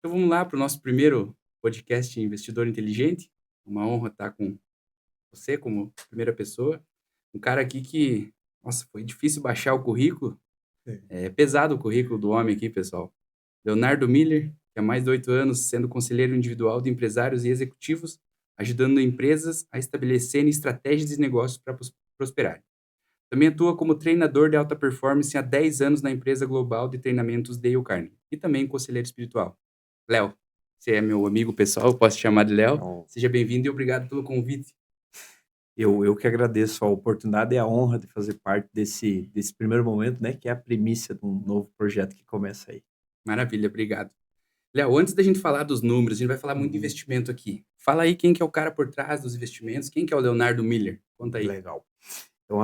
Então vamos lá para o nosso primeiro podcast Investidor Inteligente. Uma honra estar com você como primeira pessoa. Um cara aqui que, nossa, foi difícil baixar o currículo. Sim. É pesado o currículo do homem aqui, pessoal. Leonardo Miller, que há mais de 8 anos sendo conselheiro individual de empresários e executivos, ajudando empresas a estabelecerem estratégias de negócios para prosperarem. Também atua como treinador de alta performance há 10 anos na empresa global de treinamentos Dale Carnegie e também conselheiro espiritual. Léo, você é meu amigo pessoal, eu posso te chamar de Léo. Então, Seja bem-vindo e obrigado pelo convite. eu que agradeço a oportunidade e a honra de fazer parte desse primeiro momento, né, que é a primícia de um novo projeto que começa aí. Maravilha, obrigado. Léo, antes da gente falar dos números, a gente vai falar muito de Uhum. investimento aqui. Fala aí quem que é o cara por trás dos investimentos, quem que é o Leonardo Miller? Conta aí. Legal. Então,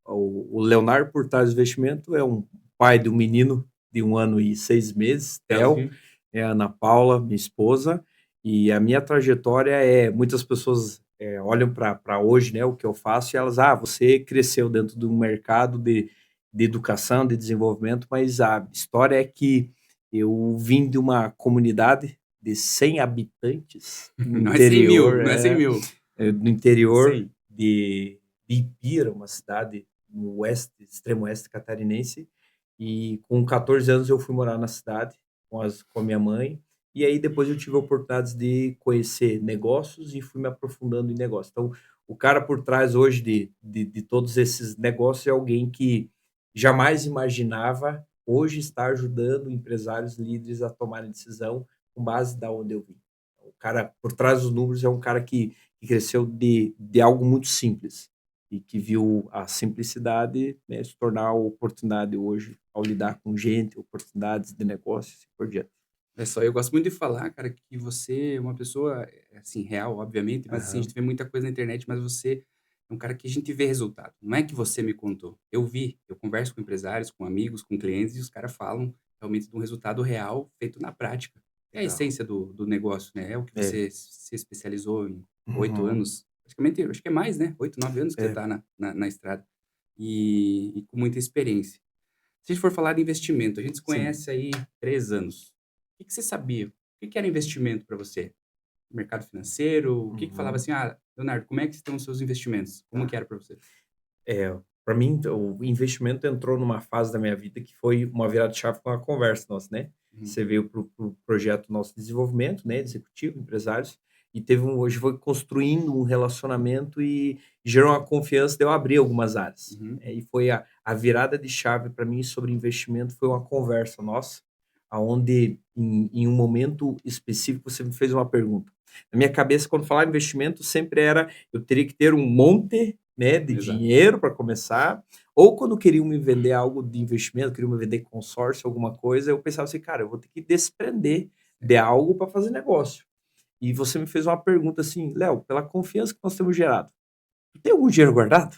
o Leonardo por trás do investimento é um pai de um menino de 1 ano e 6 meses, Theo, Leozinho. é a Ana Paula, minha esposa, e a minha trajetória muitas pessoas olham para hoje, né, o que eu faço, e elas, você cresceu dentro de um mercado de educação, de desenvolvimento, mas a história é que eu vim de uma comunidade de 100 habitantes no Não é 100 mil, interior, não é 100 mil. no interior 100. de Ipira, uma cidade no oeste, extremo oeste catarinense, e com 14 anos eu fui morar na cidade com a minha mãe, e aí depois eu tive oportunidades de conhecer negócios e fui me aprofundando em negócios. Então, o cara por trás hoje de todos esses negócios é alguém que jamais imaginava hoje estar ajudando empresários líderes a tomarem decisão com base da onde eu vim. O cara por trás dos números é um cara que cresceu de algo muito simples e que viu a simplicidade, né, se tornar oportunidade hoje ao lidar com gente, oportunidades de negócios e por diante. É só, eu gosto muito de falar, cara, que você é uma pessoa, assim, real, obviamente, mas assim, a Aham. gente vê muita coisa na internet, mas você é um cara que a gente vê resultado. Não é que você me contou. Eu vi, eu converso com empresários, com amigos, com clientes, e os caras falam realmente de um resultado real feito na prática. É a Legal. essência do negócio, né? É o que É. você se especializou em 8 Uhum. anos, praticamente, eu acho que é mais, né? 8, 9 anos que você É. está na estrada e com muita experiência. Se a gente for falar de investimento, a gente se Sim. conhece aí 3 anos. O que você sabia? O que que era investimento para você? Mercado financeiro? O que falava Uhum. assim: "Ah, Leonardo, como é que estão os seus investimentos?" Como que Tá. era para você? Para mim, o investimento entrou numa fase da minha vida que foi uma virada de chave com a conversa nossa, né. Uhum. Você veio para o projeto nosso de desenvolvimento, né, executivo, empresários, e teve hoje foi construindo um relacionamento e gerou uma confiança de eu abrir algumas áreas. Uhum. E foi a virada de chave para mim sobre investimento foi uma conversa nossa, aonde em um momento específico você me fez uma pergunta. Na minha cabeça, quando falava investimento, sempre era eu teria que ter um monte, né, de Exato. dinheiro para começar, ou quando queriam me vender algo de investimento, queriam me vender consórcio, alguma coisa, eu pensava assim: "Cara, eu vou ter que desprender de Certo. algo para fazer negócio". E você me fez uma pergunta assim: "Léo, pela confiança que nós temos gerado, tu tem algum dinheiro guardado?"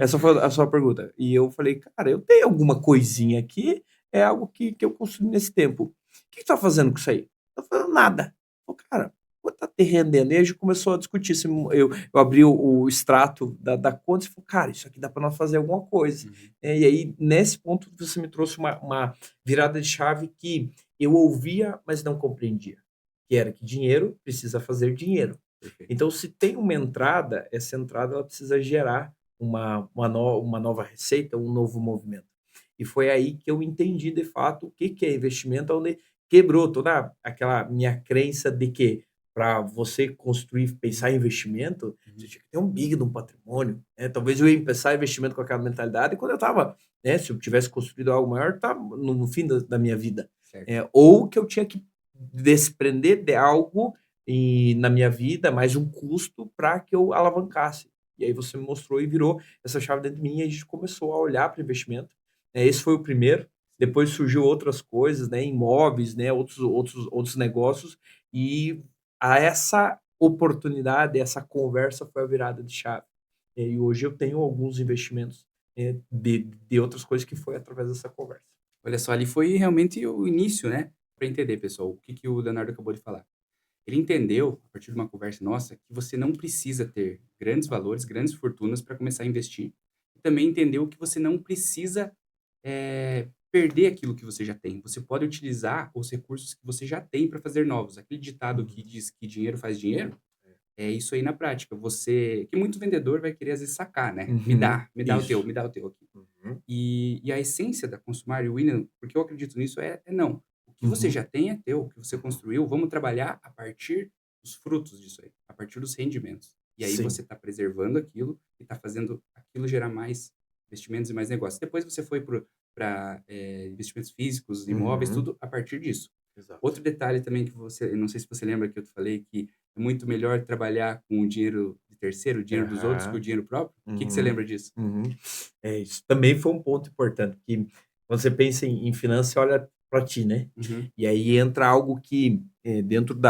Essa foi a sua pergunta. E eu falei: "Cara, eu tenho alguma coisinha aqui, é algo que eu construí nesse tempo. O que que tu tá fazendo com isso aí?" "Tô fazendo nada". Falei: "Cara, quanto tá te rendendo?" E a gente começou a discutir, assim, eu abri o extrato da conta e falei: "Cara, isso aqui dá para nós fazer alguma coisa". Uhum. E aí, nesse ponto, você me trouxe uma virada de chave que eu ouvia, mas não compreendia, que era que dinheiro precisa fazer dinheiro. Perfeito. Então, se tem uma entrada, essa entrada ela precisa gerar uma nova receita, um novo movimento. E foi aí que eu entendi de fato o que que é investimento, onde quebrou toda aquela minha crença de que para você construir, pensar em investimento, você Uhum. tinha que ter um big de um patrimônio, né? Talvez eu ia pensar em investimento com aquela mentalidade quando eu estava, né, se eu tivesse construído algo maior, tá no fim da minha vida. Certo. Ou que eu tinha que desprender de algo na minha vida, mais um custo para que eu alavancasse. E aí você me mostrou e virou essa chave dentro de mim e a gente começou a olhar para investimento. Esse foi o primeiro, Sim. depois surgiu outras coisas, né, imóveis, né, outros negócios, e a essa oportunidade, essa conversa foi a virada de chave. E hoje eu tenho alguns investimentos, de outras coisas que foi através dessa conversa. Olha só, ali foi realmente o início, né, para entender, pessoal, o que que o Leonardo acabou de falar. Ele entendeu, a partir de uma conversa nossa, que você não precisa ter grandes valores, grandes fortunas para começar a investir. E também entendeu que você não precisa perder aquilo que você já tem. Você pode utilizar os recursos que você já tem para fazer novos. Aquele ditado que Uhum. diz que dinheiro faz dinheiro, é isso aí na prática. Que muito vendedor vai querer às vezes sacar, né? Uhum. Me dá o teu, Isso. me dá o teu aqui. Uhum. E a essência da Consumar e Winning, porque eu acredito nisso, é não. O que você Uhum. já tem é teu, o que você construiu, vamos trabalhar a partir dos frutos disso aí, a partir dos rendimentos. E aí Sim. você está preservando aquilo e está fazendo aquilo gerar mais investimentos e mais negócios. Depois você foi para investimentos físicos, imóveis, Uhum. tudo a partir disso. Exato. Outro detalhe também que eu não sei se você lembra que eu te falei que é muito melhor trabalhar com o dinheiro de terceiro, o dinheiro dos outros, que o Aham. dinheiro próprio. O que você Uhum. lembra disso? Uhum. Isso também foi um ponto importante, que quando você pensa em finanças, você olha para ti, né? Uhum. E aí entra algo que dentro do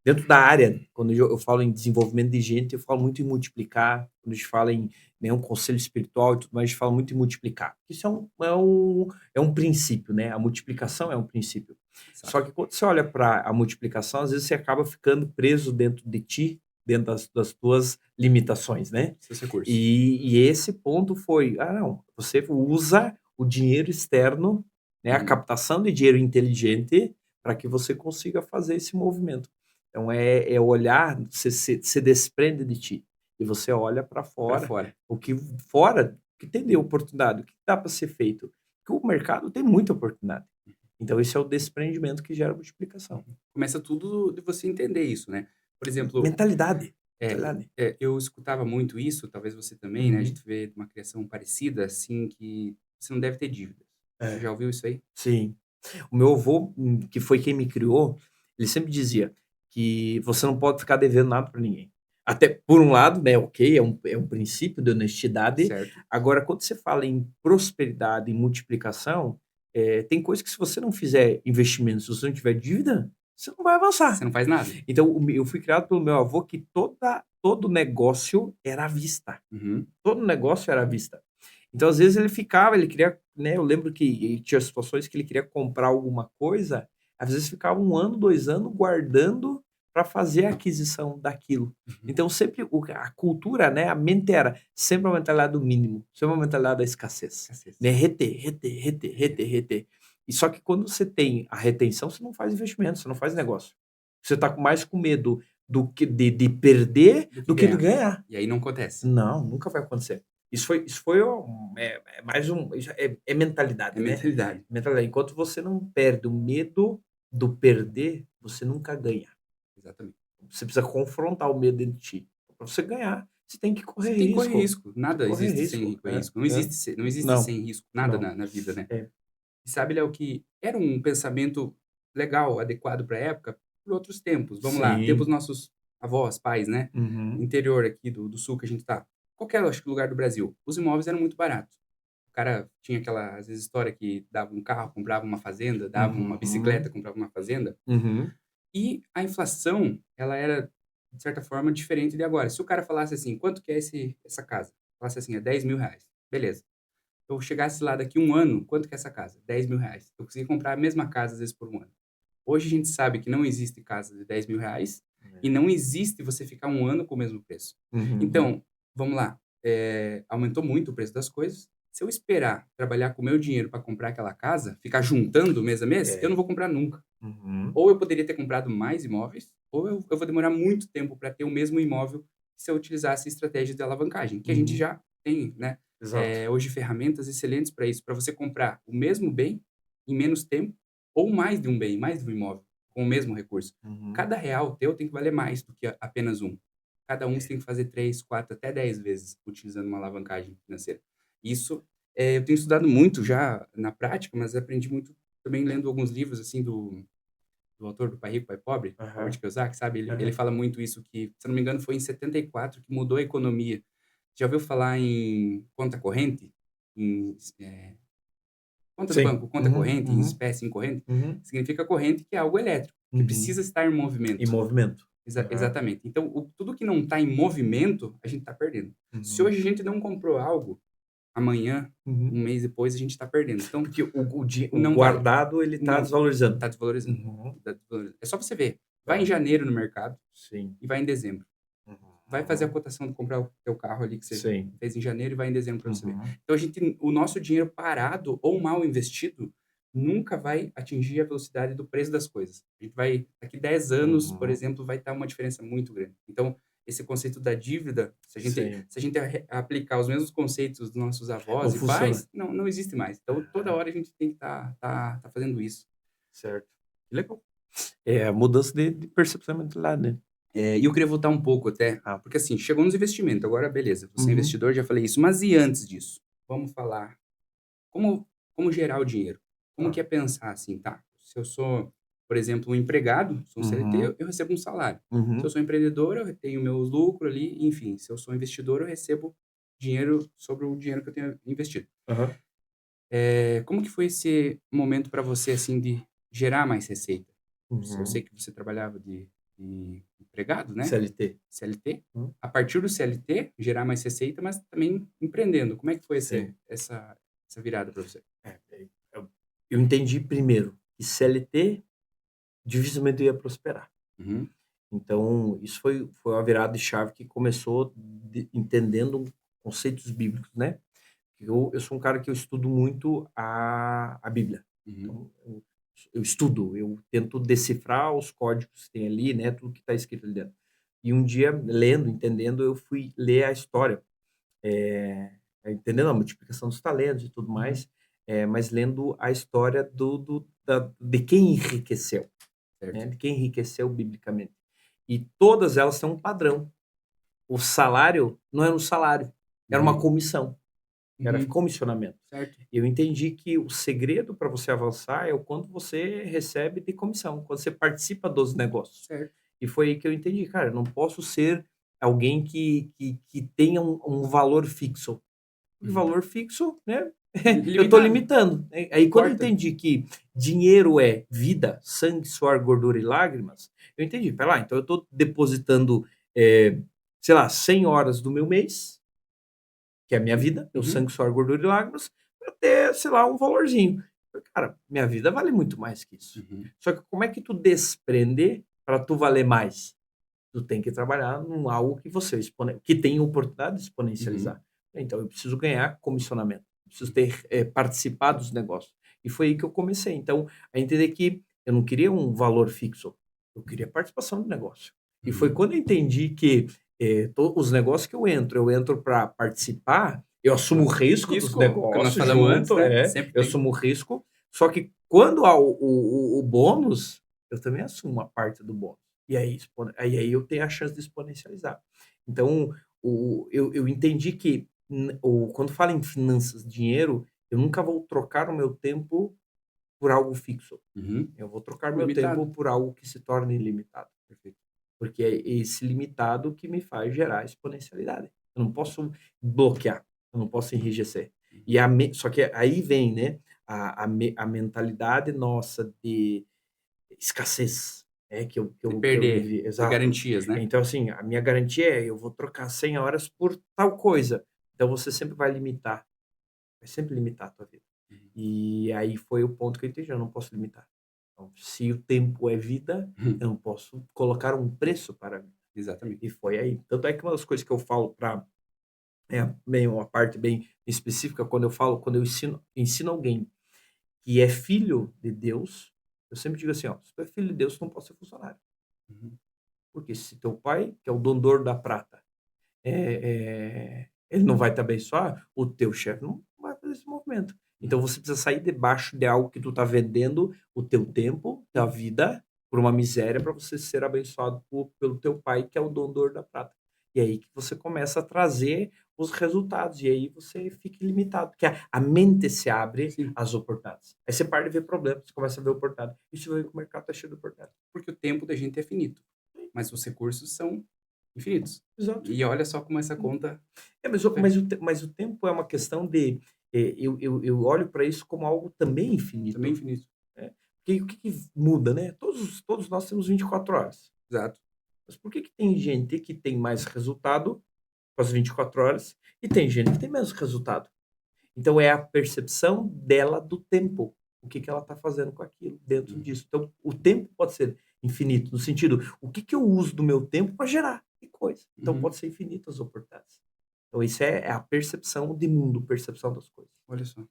dentro da área, quando eu falo em desenvolvimento de gente, eu falo muito em multiplicar. Quando a gente fala em, né, um conselho espiritual e tudo mais, a gente fala muito em multiplicar. Isso é um princípio, né? A multiplicação é um princípio. Só Exato. que quando você olha para a multiplicação, às vezes você acaba ficando preso dentro de ti, dentro das tuas limitações, né? Seus recursos. E esse ponto foi, não, você usa o dinheiro externo, né, a Uhum. captação de dinheiro inteligente para que você consiga fazer esse movimento. Então é olhar, você se desprende de ti e você olha para Para fora, fora. o que tem de oportunidade, o que dá para ser feito. Porque o mercado tem muita oportunidade. Então esse é o desprendimento que gera multiplicação. Começa tudo de você entender isso, né. Por exemplo, Mentalidade, é mentalidade. eu escutava muito isso, talvez você também, né, a Uhum. gente vê uma criação parecida, assim, que você não deve ter dívidas. Você É, já ouviu isso aí? sim. O meu avô, que foi quem me criou, ele sempre dizia que você não pode ficar devendo nada para ninguém. Até por um lado, né, ok, é um princípio de honestidade. Certo. Agora, quando você fala em prosperidade, em multiplicação, tem coisa que se você não fizer investimentos, se você não tiver dívida, você não vai Você avançar. não faz nada. Então, eu fui criado pelo meu avô que todo negócio era à vista. Uhum. Todo negócio era à vista. Então, às vezes, ele queria, né, eu lembro que tinha situações que ele queria comprar alguma coisa, às vezes ficava 1 ano, 2 anos guardando para fazer a aquisição daquilo. Uhum. Então, sempre a cultura, né, a mente era sempre a mentalidade do mínimo, sempre a mentalidade da escassez, Escassez. né, reter, reter, reter, reter, reter. E só que quando você tem a retenção, você não faz investimento, você não faz negócio. Você está mais com medo do que de perder Do que do que de ganhar. ganhar. E aí não acontece. Não, nunca vai acontecer. Isso foi mais isso é É mentalidade, né? mentalidade. Mentalidade. Enquanto você não perde o medo do perder, você nunca ganha. Exatamente. Você precisa confrontar o medo dentro de ti. Para você ganhar, você tem que correr Você tem que correr risco. risco. Tem que Nada correr existe sem risco. risco. Não existe não existe Não, sem risco, nada não. na vida, né. É. E sabe, Léo, que era um pensamento legal, adequado para a época, por outros tempos. Vamos lá, tempos Sim. nossos avós, pais, né, Uhum. interior aqui do sul que a gente tá. Qualquer, acho que lugar do Brasil, os imóveis eram muito baratos. O cara tinha aquela, às vezes, história que dava um carro, comprava uma fazenda, dava uma bicicleta, Uhum. comprava uma fazenda. Uhum. E a inflação, ela era, de certa forma, diferente de agora. Se o cara falasse assim: "Quanto que é essa casa?", falasse assim: "É R$ 10.000", beleza. Eu chegasse lá daqui 1 ano, quanto que é essa casa? R$ 10.000. Eu consegui comprar a mesma casa, às vezes, por 1 ano. Hoje a gente sabe que não existe casa de R$ 10.000 e É. não existe você ficar 1 ano com o mesmo preço. Uhum. Então, vamos lá, aumentou muito o preço das coisas. Se eu esperar trabalhar com o meu dinheiro para comprar aquela casa, ficar juntando mês a mês, eu não É. vou comprar nunca. Uhum. Ou eu poderia ter comprado mais imóveis, ou eu vou demorar muito tempo para ter o mesmo imóvel se eu utilizasse estratégias de alavancagem, que a gente Uhum. já tem, né, Exato. hoje ferramentas excelentes para isso, para você comprar o mesmo bem em menos tempo, ou mais de um bem, mais de um imóvel, com o mesmo recurso. Uhum. Cada real teu tem que valer mais do que apenas um. Cada um você É. tem que fazer 3, 4, até 10 vezes utilizando uma alavancagem financeira. Isso, eu tenho estudado muito já na prática, mas aprendi muito também lendo alguns livros, assim, do autor do Pai Rico, Pai Pobre, Robert Aham. Kiyosaki, sabe, ele Aham. fala muito isso que, se eu não me engano, foi em 74 que mudou a economia. Já ouviu falar em conta corrente? Em, conta do Sim. banco, conta Uhum. corrente, em Uhum. espécie, em corrente? Uhum. Significa corrente, que é algo elétrico, que Uhum. precisa estar em Em movimento. movimento. Aham. Exatamente. Então, tudo que não está em movimento, a gente está perdendo. Se Uhum. hoje a gente não comprou algo, amanhã, Uhum. 1 mês depois, a gente está perdendo. Então, Porque o não vale. guardado, ele tá Não, desvalorizando. está desvalorizando. Uhum. Tá desvalorizando. É só você ver. Vai em Tá. janeiro no mercado Sim. e vai em dezembro. Uhum. vai fazer a cotação de comprar o teu carro ali que você Sim. fez em janeiro e vai em dezembro para você ver. Uhum. Então o nosso dinheiro parado ou mal investido nunca vai atingir a velocidade do preço das coisas. A gente vai, daqui 10 anos, por Uhum. exemplo, vai estar uma diferença muito grande. Então, esse conceito da dívida, Sim. se a gente aplicar os mesmos conceitos dos nossos Não avós e funciona. pais, não existe mais. Então, toda hora a gente tem que tá fazendo isso. Certo. Que legal. É a mudança de percepção e mentalidade, né? E eu queria voltar um pouco até, Ah. porque assim, chegou nos investimentos, agora beleza, você é Uhum. investidor, já falei isso, mas e antes disso? Vamos falar como gerar o dinheiro? Como Tá. que é pensar assim, tá? Se eu sou, por exemplo, um empregado, sou um CLT, Uhum. eu recebo um salário. Se Uhum. eu sou empreendedor, eu tenho meus lucros ali, enfim, se eu sou investidor, eu recebo dinheiro sobre o dinheiro que eu tenho investido. Aham. Como que foi esse momento para você, assim, de gerar mais receita? Eu sei Uhum. que você trabalhava de empregado, né? CLT. CLT. Uhum. A partir do CLT, gerar mais receita, mas também empreendendo. Como é que foi Sim. essa virada para você? Eu entendi primeiro que CLT dificilmente ia prosperar. Uhum, Então, isso foi uma virada de chave que começou entendendo conceitos bíblicos, né? Eu sou um cara que eu estudo muito a Bíblia. uhum, Então, eu estudo, eu tento decifrar os códigos que tem ali, né? Tudo que está escrito ali dentro. E um dia, lendo, entendendo, eu fui ler a história, é, entendendo a multiplicação dos talentos e tudo mais, mas lendo a história de quem enriqueceu, né? certo. De quem enriqueceu biblicamente. E todas elas têm um padrão. O salário não era um salário, era uma Uhum, comissão, era uhum, comissionamento. certo. E eu entendi que o segredo para você avançar é o quanto você recebe de comissão, quando você participa dos negócios. Certo. E foi aí que eu entendi, cara, eu não posso ser alguém que tenha um valor fixo. Porque Uhum. valor fixo, né? Eu estou Ilimitado, limitando, né? não Aí quando eu importa. entendi que dinheiro é vida, sangue, suor, gordura e lágrimas, eu entendi. Pera lá, então eu estou depositando, sei lá, 100 horas do meu mês, que é a minha vida, meu Uhum, sangue, suor, gordura e lágrimas, para ter, sei lá, um valorzinho. Falei, cara, minha vida vale muito mais que isso. uhum, Só que como é que tu desprender para tu valer mais? Tu tem que trabalhar num algo que você que tem oportunidade de uhum, exponencializar. Então eu preciso ganhar comissionamento, preciso ter participar dos negócios. E foi aí que eu comecei. Então, a entender que eu não queria um valor fixo, eu queria participação do negócio. E foi uhum. quando eu entendi que os negócios que eu entro para participar, eu assumo o risco dos Risco, que nós negócios falamos antes, junto, né? Sempre eu tem. assumo o risco, só que quando há o bônus, eu também assumo uma parte do bônus. E aí, aí eu tenho a chance de exponencializar. Então, eu entendi que quando fala em finanças, dinheiro, eu nunca vou trocar o meu tempo por algo fixo. Uhum. Eu vou trocar meu tempo Limitado. por algo que se torne ilimitado. Perfeito. Porque é esse limitado que me faz gerar exponencialidade. Eu não posso bloquear, eu não posso enrijecer. Uhum. E só que aí vem, né, a mentalidade nossa de escassez, De que eu perder, vivi, de exato. garantias, né? Então, assim, a minha garantia é: eu vou trocar 100 horas por tal coisa. Então você sempre vai sempre limitar a tua vida. Uhum. E aí foi o ponto que eu entendi, eu não posso limitar. Então, se o tempo é vida, eu não posso colocar um preço para a vida. Exatamente. E foi aí. Tanto é que uma das coisas que eu falo para bem uma parte bem específica, quando eu ensino alguém que é filho de Deus, eu sempre digo assim, ó: "Se tu é filho de Deus, tu não pode ser funcionário". Uhum. Porque se teu pai, que é o dono da prata, ele não vai te abençoar, o teu chefe não vai fazer esse movimento. Então Uhum. você precisa sair debaixo de algo que tu tá vendendo o teu tempo, tua vida, por uma miséria para você ser abençoado pelo teu pai, que é o dono da prata. E aí que você começa a trazer os resultados, e aí você fica ilimitado, porque a mente se abre Sim, às oportunidades. Aí você para de ver problemas, você começa a ver oportunidade. E você vai ver que o mercado tá cheio de oportunidade. porque o tempo da gente é finito, mas os recursos são infinitos. Exato. E olha só como essa conta Mas fecha. o tempo é uma questão de, eu olho para isso como algo também Também infinito, infinito. né. Porque o que que muda, né, todos nós temos 24 horas, Exato. mas por que que tem gente que tem mais resultado com as 24 horas e tem gente que tem menos resultado? Então é a percepção dela do tempo, o que que ela está fazendo com aquilo dentro Uhum. disso. Então o tempo pode ser infinito, no sentido, o que que eu uso do meu tempo para gerar? e coisa. Então Uhum. pode ser infinitas as oportunidades. Então isso é a percepção de mundo, percepção das coisas. Olha só.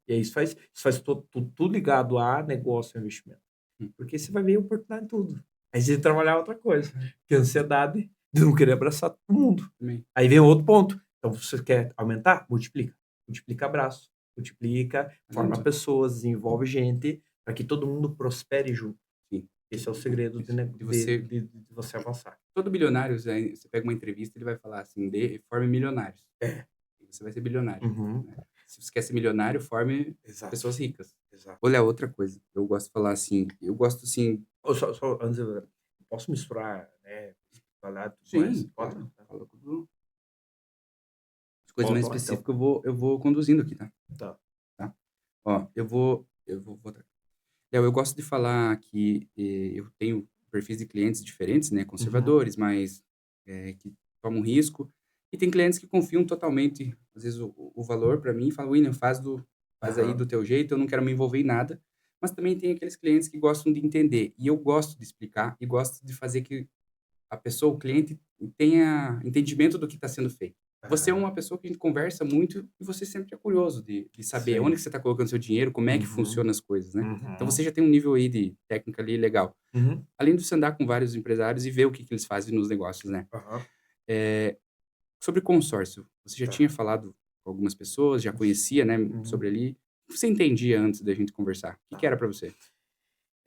E aí isso faz tudo ligado a negócio e investimento. Hum. Porque você vai ver oportunidade em tudo. Aí você tem que trabalhar outra coisa, que é a ansiedade de não querer abraçar todo mundo. Também. Aí vem outro ponto. Então, você quer aumentar? Multiplica. Multiplica abraço. Multiplica, forma Olha só. pessoas, desenvolve gente, para que todo mundo prospere junto. Sim. Esse é o segredo Isso. De você de você avançar. todo bilionário, você pega uma entrevista, ele vai falar assim: forme milionários. É. E você vai ser bilionário. Uhum. Né? Se você quer ser milionário, forme Exato. pessoas ricas. Exato. Olha, outra coisa. Eu gosto de falar assim. Eu gosto assim. Só antes, eu posso misturar, né? Especialidade e tudo mais? Sim, Pode? claro. Tá. Fala tudo. As coisas mais Volta lá, então. específicas eu vou conduzindo aqui, tá? Tá. Tá? Ó, eu vou botar. Eu gosto de falar que eu tenho perfis de clientes diferentes, né? Uhum. Conservadores, mas que tomam risco. E tem clientes que confiam totalmente, às vezes, o valor para mim e falam, William, faz aí Aham. do teu jeito, eu não quero me envolver em nada. Mas também tem aqueles clientes que gostam de entender. E eu gosto de explicar e gosto de fazer que a pessoa, o cliente, tenha entendimento do que está sendo feito. Você é Aham. uma pessoa que a gente conversa muito e você sempre é curioso de saber onde Sim. que você está colocando seu dinheiro, como é que Uhum. funciona as coisas, né? Então Uhum. você já tem um nível aí de técnica ali legal. Uhum. Além de você andar com vários empresários e ver o que que eles fazem nos negócios, né? Aham. Eh, Sobre consórcio, você já tinha Tá. falado com algumas pessoas, já conhecia, né, Uhum. sobre ali. O que você entendia antes da gente conversar? O que que Tá. era para você?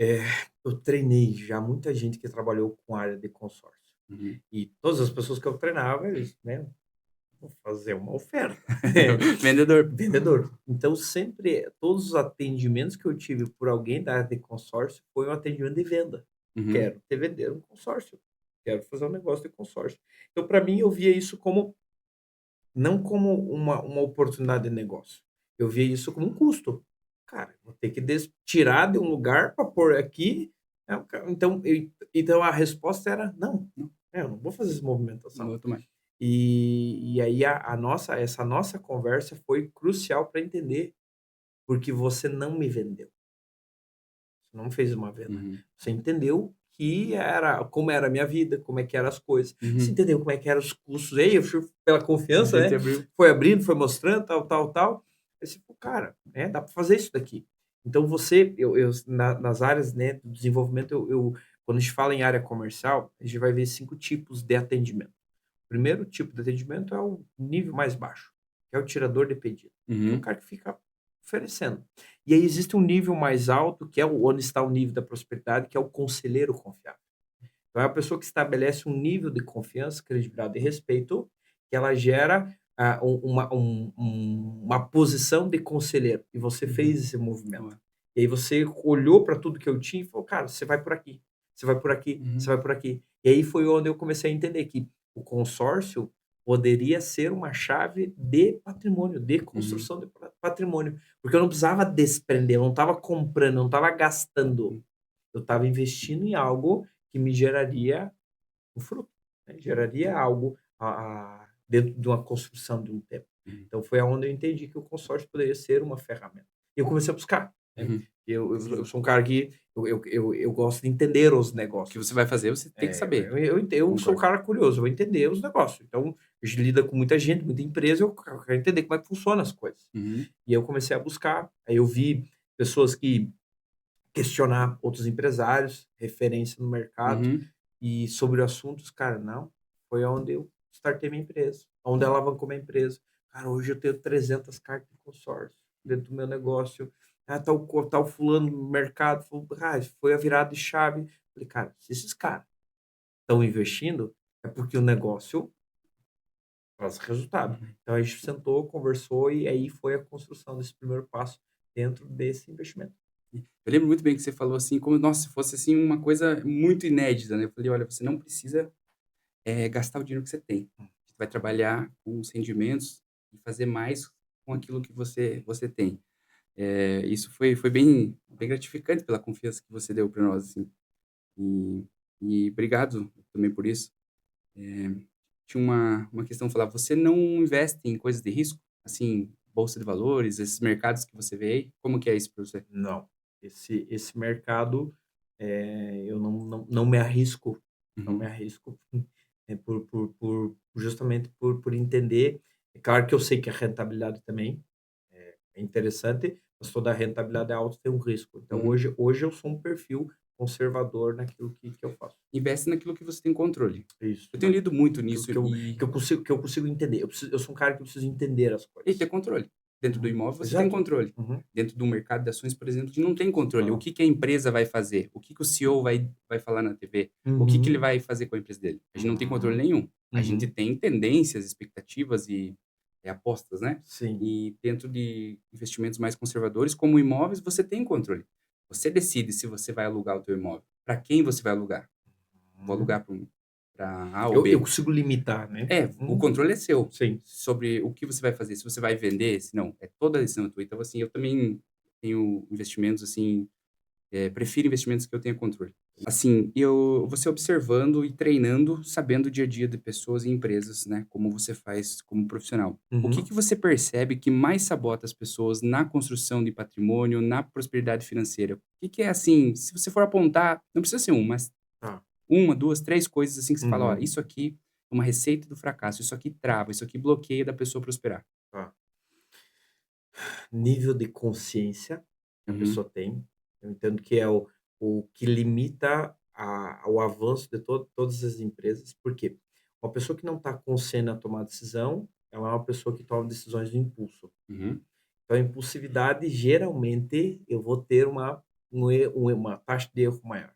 É, eu treinei já muita gente que trabalhou com área de consórcio. Uhum. E todas as pessoas que eu treinava, eles, né, vou fazer uma oferta. Vendedor. Vendedor. Então, sempre, todos os atendimentos que eu tive por alguém da área de consórcio foi um atendimento de venda. Uhum. Quero te vender um consórcio. Quero fazer um negócio de consórcio. Então, para mim, eu via isso como não como uma oportunidade de negócio. Eu via isso como um custo. Cara, vou ter que tirar de um lugar para pôr aqui. Então a resposta era não. Não, Eu não vou fazer essa movimentação. não vou tomar. E aí essa nossa conversa foi crucial para entender, porque você não me vendeu. Você não fez uma venda. Uhum. Você entendeu que era como era a minha vida, como é que eram as coisas. Você Uhum. entendeu como é que eram os custos. Aí, eu fui pela A confiança, gente né, abriu. foi abrindo, foi mostrando, tal, tal, tal. Aí você falou: "Cara, né, dá para fazer isso daqui". Então você eu nas áreas, né, do desenvolvimento, quando a gente fala em área comercial, a gente vai ver 5 tipos de atendimento. O primeiro tipo de atendimento é o nível mais baixo, que é o tirador de pedido, que é o Uhum. cara que fica oferecendo. E aí existe um nível mais alto, que é onde está o nível da prosperidade, que é o conselheiro confiável. Então é a pessoa que estabelece um nível de confiança, credibilidade e respeito, que ela gera uma posição de conselheiro. E você Uhum. fez esse movimento. Boa. E aí você olhou para tudo que eu tinha e falou: "Cara, você vai por aqui, você vai por aqui, você Uhum. vai por aqui". E aí foi onde eu comecei a entender que o consórcio poderia ser uma chave de patrimônio, de Uhum. construção de patrimônio, porque eu não precisava desprender, eu não estava comprando, eu não estava gastando, Uhum. eu estava investindo em algo que me geraria um fruto, né, geraria algo dentro de uma construção de um tempo. Uhum. Então foi aonde eu entendi que o consórcio poderia ser uma ferramenta. E eu comecei a buscar, né. Uhum. Eu sou um cara que eu gosto de entender os O que você negócios. vai fazer, você tem que saber. Eu sou um Concordo. cara curioso, eu vou entender os negócios. Então, a gente lida com muita gente, muita empresa, eu quero entender como é que funciona as coisas. Uhum. E eu comecei a buscar, aí eu vi pessoas que questionar outros empresários, referência no mercado, Uhum. e sobre assuntos, cara, não, foi onde eu startei minha empresa, onde alavancou minha empresa. Cara, hoje eu tenho 300 cartas de consórcio dentro do meu negócio. Ah, tal fulano no mercado, falou, foi a virada de chave. Falei: "Cara, se esses caras estão investindo, é porque o negócio traz resultado". Uhum. Então a gente sentou, conversou e aí foi a construção desse primeiro passo dentro desse investimento. Eu lembro muito bem que você falou assim, como nossa, se fosse assim uma coisa muito inédita, né? Eu falei: "Olha, você não precisa, gastar o dinheiro que você tem. Você vai trabalhar com os rendimentos e fazer mais com aquilo que você tem". Isso foi bem gratificante pela confiança que você deu para nós, assim. E obrigado também por isso. Eh, Tinha uma questão, falar, você não investe em coisas de risco? Assim, bolsa de valores, esses mercados que você vê aí, como que é isso para você? Não, esse mercado, eu não me arrisco, não me Uhum. arrisco. Justamente por entender. É claro que eu sei que a rentabilidade também é interessante, mas toda rentabilidade alta tem um risco. Então, Uhum. hoje eu sou um perfil conservador naquilo que eu faço. Investe naquilo que você tem controle. Isso, Eu tenho lido muito naquilo nisso que eu consigo entender. Eu sou um cara que eu preciso entender as e ter coisas. controle. Dentro do Uhum. imóvel você tem Exato. controle. Uhum. Dentro do mercado de ações, por exemplo, a gente não tem controle. O Não. que que a empresa vai fazer? O que que o CEO vai falar na TV? O que que ele Uhum. vai fazer com a empresa dele? A gente não tem controle Uhum. nenhum. A gente Uhum. tem tendências, expectativas e apostas, né? Sim. E dentro de investimentos mais conservadores, como imóveis, você tem controle. Você decide se você vai alugar o teu imóvel. Para quem você vai alugar? Vou Uhum. alugar para A ou Eu B. consigo limitar, né. É, o controle é seu, Sim. sobre o que você vai fazer, se você vai vender, se não, é toda a decisão tua. Então, assim, eu também tenho investimentos, assim, prefiro investimentos que eu tenha controle. Assim, você observando e treinando, sabendo o dia a dia de pessoas e empresas, né, como você faz como profissional. O que Uhum. que você percebe que mais sabota as pessoas na construção de patrimônio, na prosperidade financeira? O que que é, assim, se você for apontar, não precisa ser mas Tá. uma, 2, 3 coisas assim que você fala: "Ó, Uhum. isso aqui é uma receita do fracasso, isso aqui trava, isso aqui bloqueia da pessoa prosperar". Tá. Nível de consciência que a Uhum, pessoa tem, eu entendo que é o que limita o avanço de todas as empresas, porque uma pessoa que não está consciente na tomar decisão, ela é uma pessoa que toma decisões do impulso. uhum, Então, a impulsividade, geralmente, eu vou ter uma taxa de erro maior.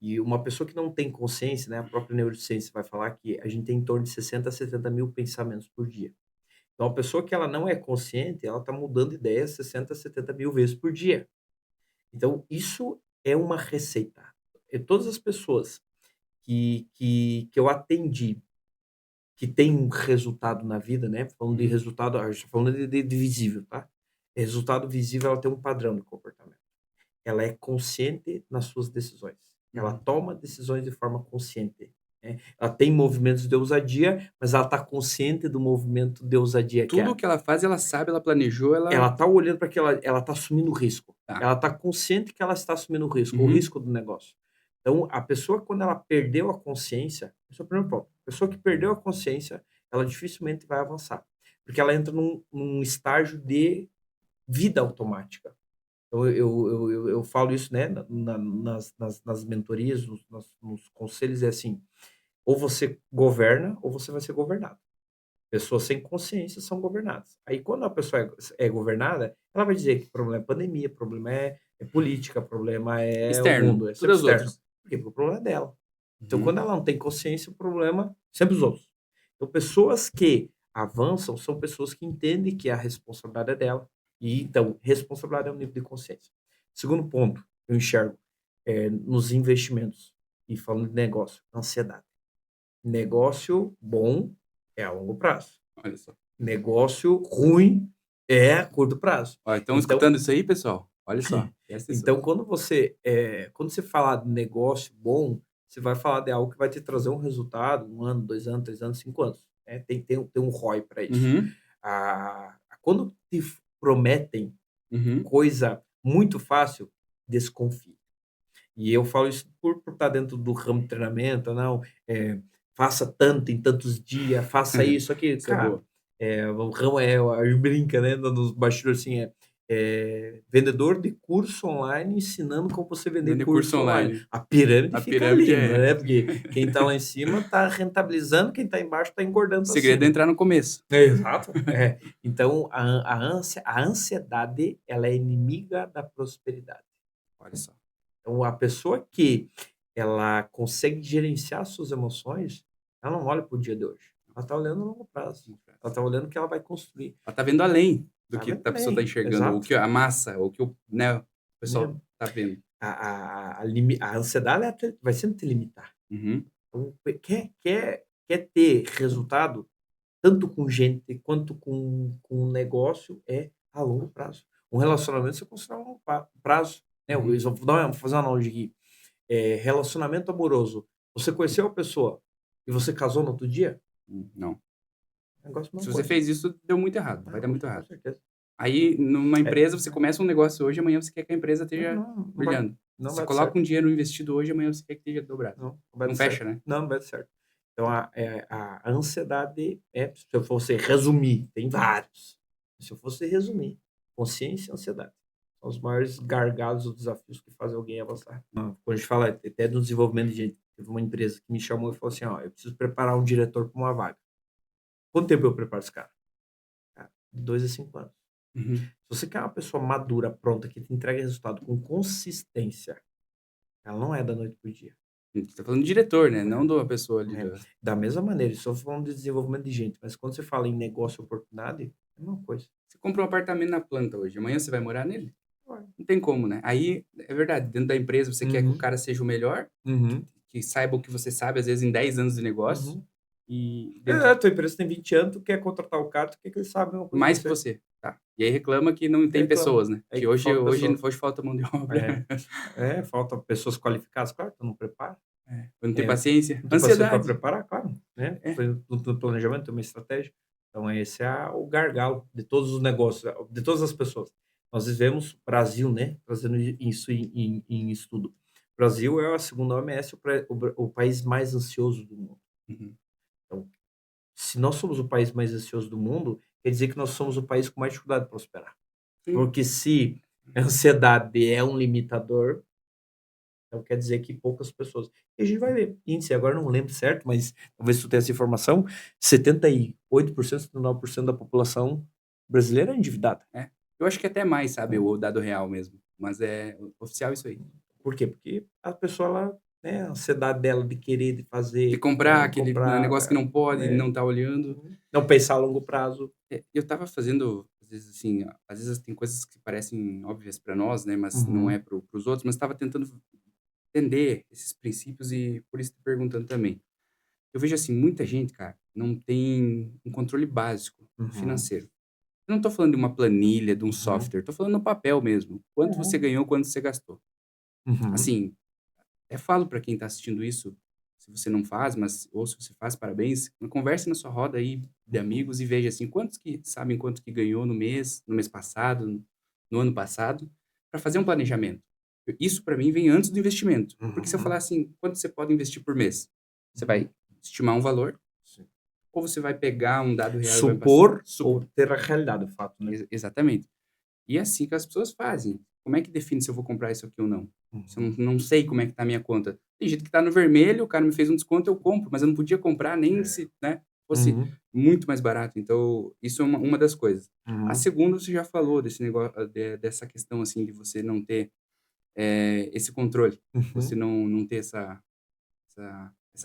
E uma pessoa que não tem consciência, né, a própria neurociência vai falar que a gente tem em torno de 60 a 70 mil pensamentos por dia. Então, a pessoa que ela não é consciente, ela está mudando ideia 60, 70 mil vezes por dia. Então, isso é uma receita. E todas as pessoas que eu atendi, que têm um resultado na vida, né? Falando de uhum, resultado, a gente tá falando de visível, tá? Resultado visível, ela tem um padrão de comportamento. Ela é consciente nas suas decisões. Ela uhum. toma decisões de forma consciente, né. Ela tem movimentos de ousadia, mas ela está consciente do movimento de ousadia que Tudo o é. que ela faz, ela sabe, ela planejou, Ela ela está olhando para aquilo, ela está assumindo risco. tá. Ela está consciente que ela está assumindo o Uhum, risco do negócio. Então, a pessoa, quando ela perdeu a consciência, esse é o primeiro ponto. A pessoa que perdeu a consciência, ela dificilmente vai avançar, porque ela entra num estágio de vida automática. Então, eu falo isso, né, nas mentorias, nos conselhos, é assim: ou você governa, ou você vai ser governado. Pessoas sem consciência são governadas. Aí, quando a pessoa é governada, ela vai dizer que o problema é pandemia, o problema é política, o problema é o externo, mundo, é tudo é sempre os externo. outros. Por quê? Porque o problema é dela. Então, Uhum, quando ela não tem consciência, o problema sempre os outros. Então, pessoas que avançam são pessoas que entendem que a responsabilidade é dela. E, então, responsabilidade é um nível de consciência. Segundo ponto, eu enxergo nos investimentos, e falando de negócio, ansiedade. Negócio bom é a longo prazo. olha só. Negócio ruim é a curto prazo. Ó, estão Então escutando isso aí, pessoal? Olha só, presta atenção. então quando você falar de negócio bom, você vai falar de algo que vai te trazer um resultado, 1 ano, 2 anos, 3 anos, 5 anos, né, tem um ROI para isso. Uhum, Quando te prometem uhum. coisa muito fácil, desconfie. E eu falo isso por estar dentro do ramo de treinamento, não, faça tanto em tantos dias, faça isso, aquilo. Essa é Cara, boa. o ramo a gente brinca, né, nos bastidores, assim, vendedor de curso online ensinando como você vender Vender curso curso online. online. A pirâmide A fica pirâmide ali, é né, porque quem está lá em cima está rentabilizando, quem está embaixo está o engordando para segredo é cima. entrar no começo. Exato. Então a ansiedade, ela é inimiga da prosperidade. Olha só. Então, a pessoa que ela consegue gerenciar suas emoções, ela não olha para o dia de hoje. Ela está olhando no longo prazo. Ela está olhando o que ela vai construir. Ela tá vendo além do Tá que vendo a pessoa tá bem, enxergando, ou o exato. que a massa, ou o que o Né? pessoal tá vendo. A ansiedade vai sempre te limitar. Uhum. Então, quer ter resultado, tanto com gente quanto com um negócio, é a longo prazo. Um relacionamento você constrói a longo prazo. Né? Uhum. Vou fazer uma analogia aqui. Relacionamento amoroso. Você conheceu a pessoa e você casou no outro dia? Não. Negócio é a Se mesma você coisa. fez isso, deu muito errado, vai dar Não, muito com errado. certeza. Aí, numa É, empresa, você começa um negócio hoje, amanhã você quer que a empresa não, esteja não, brilhando. não Você vai dar coloca certo. um dinheiro investido hoje, amanhã você quer que esteja dobrado. Não, não vai Não dar fecha, certo. né? Não, não vai dar certo. Então, a ansiedade se eu fosse resumir, tem vários. Se eu fosse resumir, consciência e ansiedade são os maiores gargalos ou desafios que fazem alguém avançar. Quando a gente fala até do desenvolvimento de gente, teve uma empresa que me chamou e falou assim: ó, eu preciso preparar um diretor para uma vaga. Quanto tempo eu preparo esse cara? Cara, de 2 a 5 anos. Uhum. Se você quer uma pessoa madura, pronta, que te entregue resultado com consistência, ela não é da noite pro dia. Você tá falando de diretor, né? Não de uma pessoa ali É. da... Da mesma maneira, estou falando de desenvolvimento de gente, mas quando você fala em negócio e oportunidade, é a mesma coisa. Você compra um apartamento na planta hoje, amanhã você vai morar nele? Ué. Não tem como, né? Aí, é verdade, dentro da empresa você quer que o Uhum, cara seja o melhor, uhum, que saiba o que você sabe, às vezes em 10 anos de negócio, uhum. e dentro Tua empresa tem 20 anos, tu quer contratar o cara, tu quer que ele saiba a mesma coisa que mais que você. você, tá? E aí reclama que não tem Reclama. pessoas, né? Aí Que que hoje, falta hoje, pessoas. hoje falta mão de obra. Falta pessoas qualificadas, claro, tu não prepara. Não tem paciência. Não tem paciência para Ansiedade. preparar, claro, né? É. No planejamento tem uma estratégia. Então, esse é o gargalo de todos os negócios, de todas as pessoas. Nós vivemos Brasil, né? Trazendo isso em estudo. Brasil é a segundo OMS, o país mais ansioso do mundo. Uhum. Então, se nós somos o país mais ansioso do mundo, quer dizer que nós somos o país com mais dificuldade de prosperar. Sim. Porque se a ansiedade é um limitador, então quer dizer que poucas pessoas. E a gente vai ver. Índice, agora não lembro certo, mas talvez tu tenha essa informação: 78%, 79% da população brasileira é endividada. Eu acho que até mais, sabe? O dado real mesmo. Mas é oficial isso aí. Por quê? Porque a pessoa, ela, né, a ansiedade dela de querer, de fazer, De comprar aquele comprar, negócio que não pode, né, não tá olhando. não pensar a longo prazo. Eu tava fazendo, às vezes, assim, às vezes tem coisas que parecem óbvias para nós, né? Mas não é Uhum, para os outros. Mas estava tentando entender esses princípios e por isso te perguntando também. Eu vejo assim, muita gente, cara, não tem um controle básico uhum, financeiro. Eu não tô falando de uma planilha, de um uhum, software, tô falando no papel mesmo. Quanto você uhum, ganhou, quanto você gastou. uhum, Assim, falo para quem tá assistindo isso, se você não faz, mas ou se você faz, parabéns, converse na sua roda aí de uhum, amigos e veja assim, quantos que sabem quanto que ganhou no mês passado, no ano passado, para fazer um planejamento. Isso para mim vem antes do investimento. Porque se eu falar uhum. assim, quanto você pode investir por mês? Você Uhum. vai estimar um valor Sim. ou você vai pegar um dado real e vai passar? Supor ou ter a realidade, o fato, né? Exatamente. E é assim que as pessoas fazem. Como é que define se eu vou comprar isso aqui ou não? Se eu Uhum. não sei como é que tá a minha conta. Tem gente que tá no vermelho, o cara me fez um desconto, eu compro, mas eu não podia comprar nem É. se, né, fosse Uhum. muito mais barato. Então, isso é uma das coisas. A Uhum. segunda, você já falou desse negócio, dessa questão, assim, de você não ter esse controle. Você Uhum. não ter essa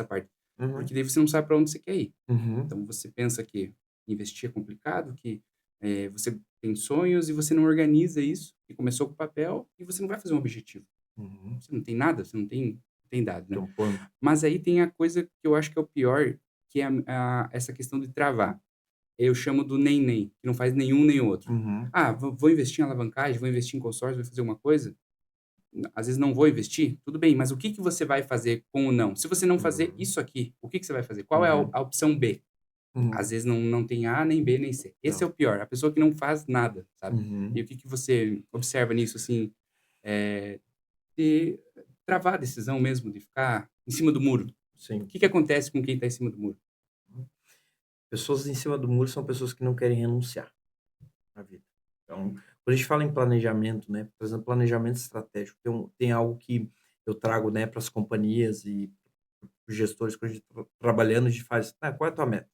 parte. Porque Uhum. daí você não sabe para onde você quer ir. Uhum. Então você pensa que investir é complicado, que você tem sonhos e você não organiza isso, e começou com papel e você não vai fazer um objetivo. Uhum. Você não tem nada, você não tem dado, né? Tem um plano. Mas aí tem a coisa que eu acho que é o pior, que é essa questão de travar. Eu chamo do nem, que não faz nenhum nem outro. Uhum. Ah, vou investir em alavancagem, vou investir em consórcio, vou fazer uma coisa. Às vezes não vou investir, tudo bem, mas o que que você vai fazer com o não? Se você não fazer Uhum. isso aqui, o que que você vai fazer? Qual é Uhum. a opção B? Às Uhum. vezes não tem A, nem B, nem C. Esse é Não. o pior, a pessoa que não faz nada, sabe? E Uhum. o que que você observa nisso, assim, eh, de travar a decisão mesmo, de ficar em cima do muro? O Sim. que que acontece com quem está em cima do muro? Pessoas em cima do muro são pessoas que não querem renunciar na vida. Então, quando a gente fala em planejamento, né, por exemplo, planejamento estratégico, tem algo que eu trago, né, para as companhias e os gestores, quando a gente trabalhando, a gente faz, qual é a tua meta?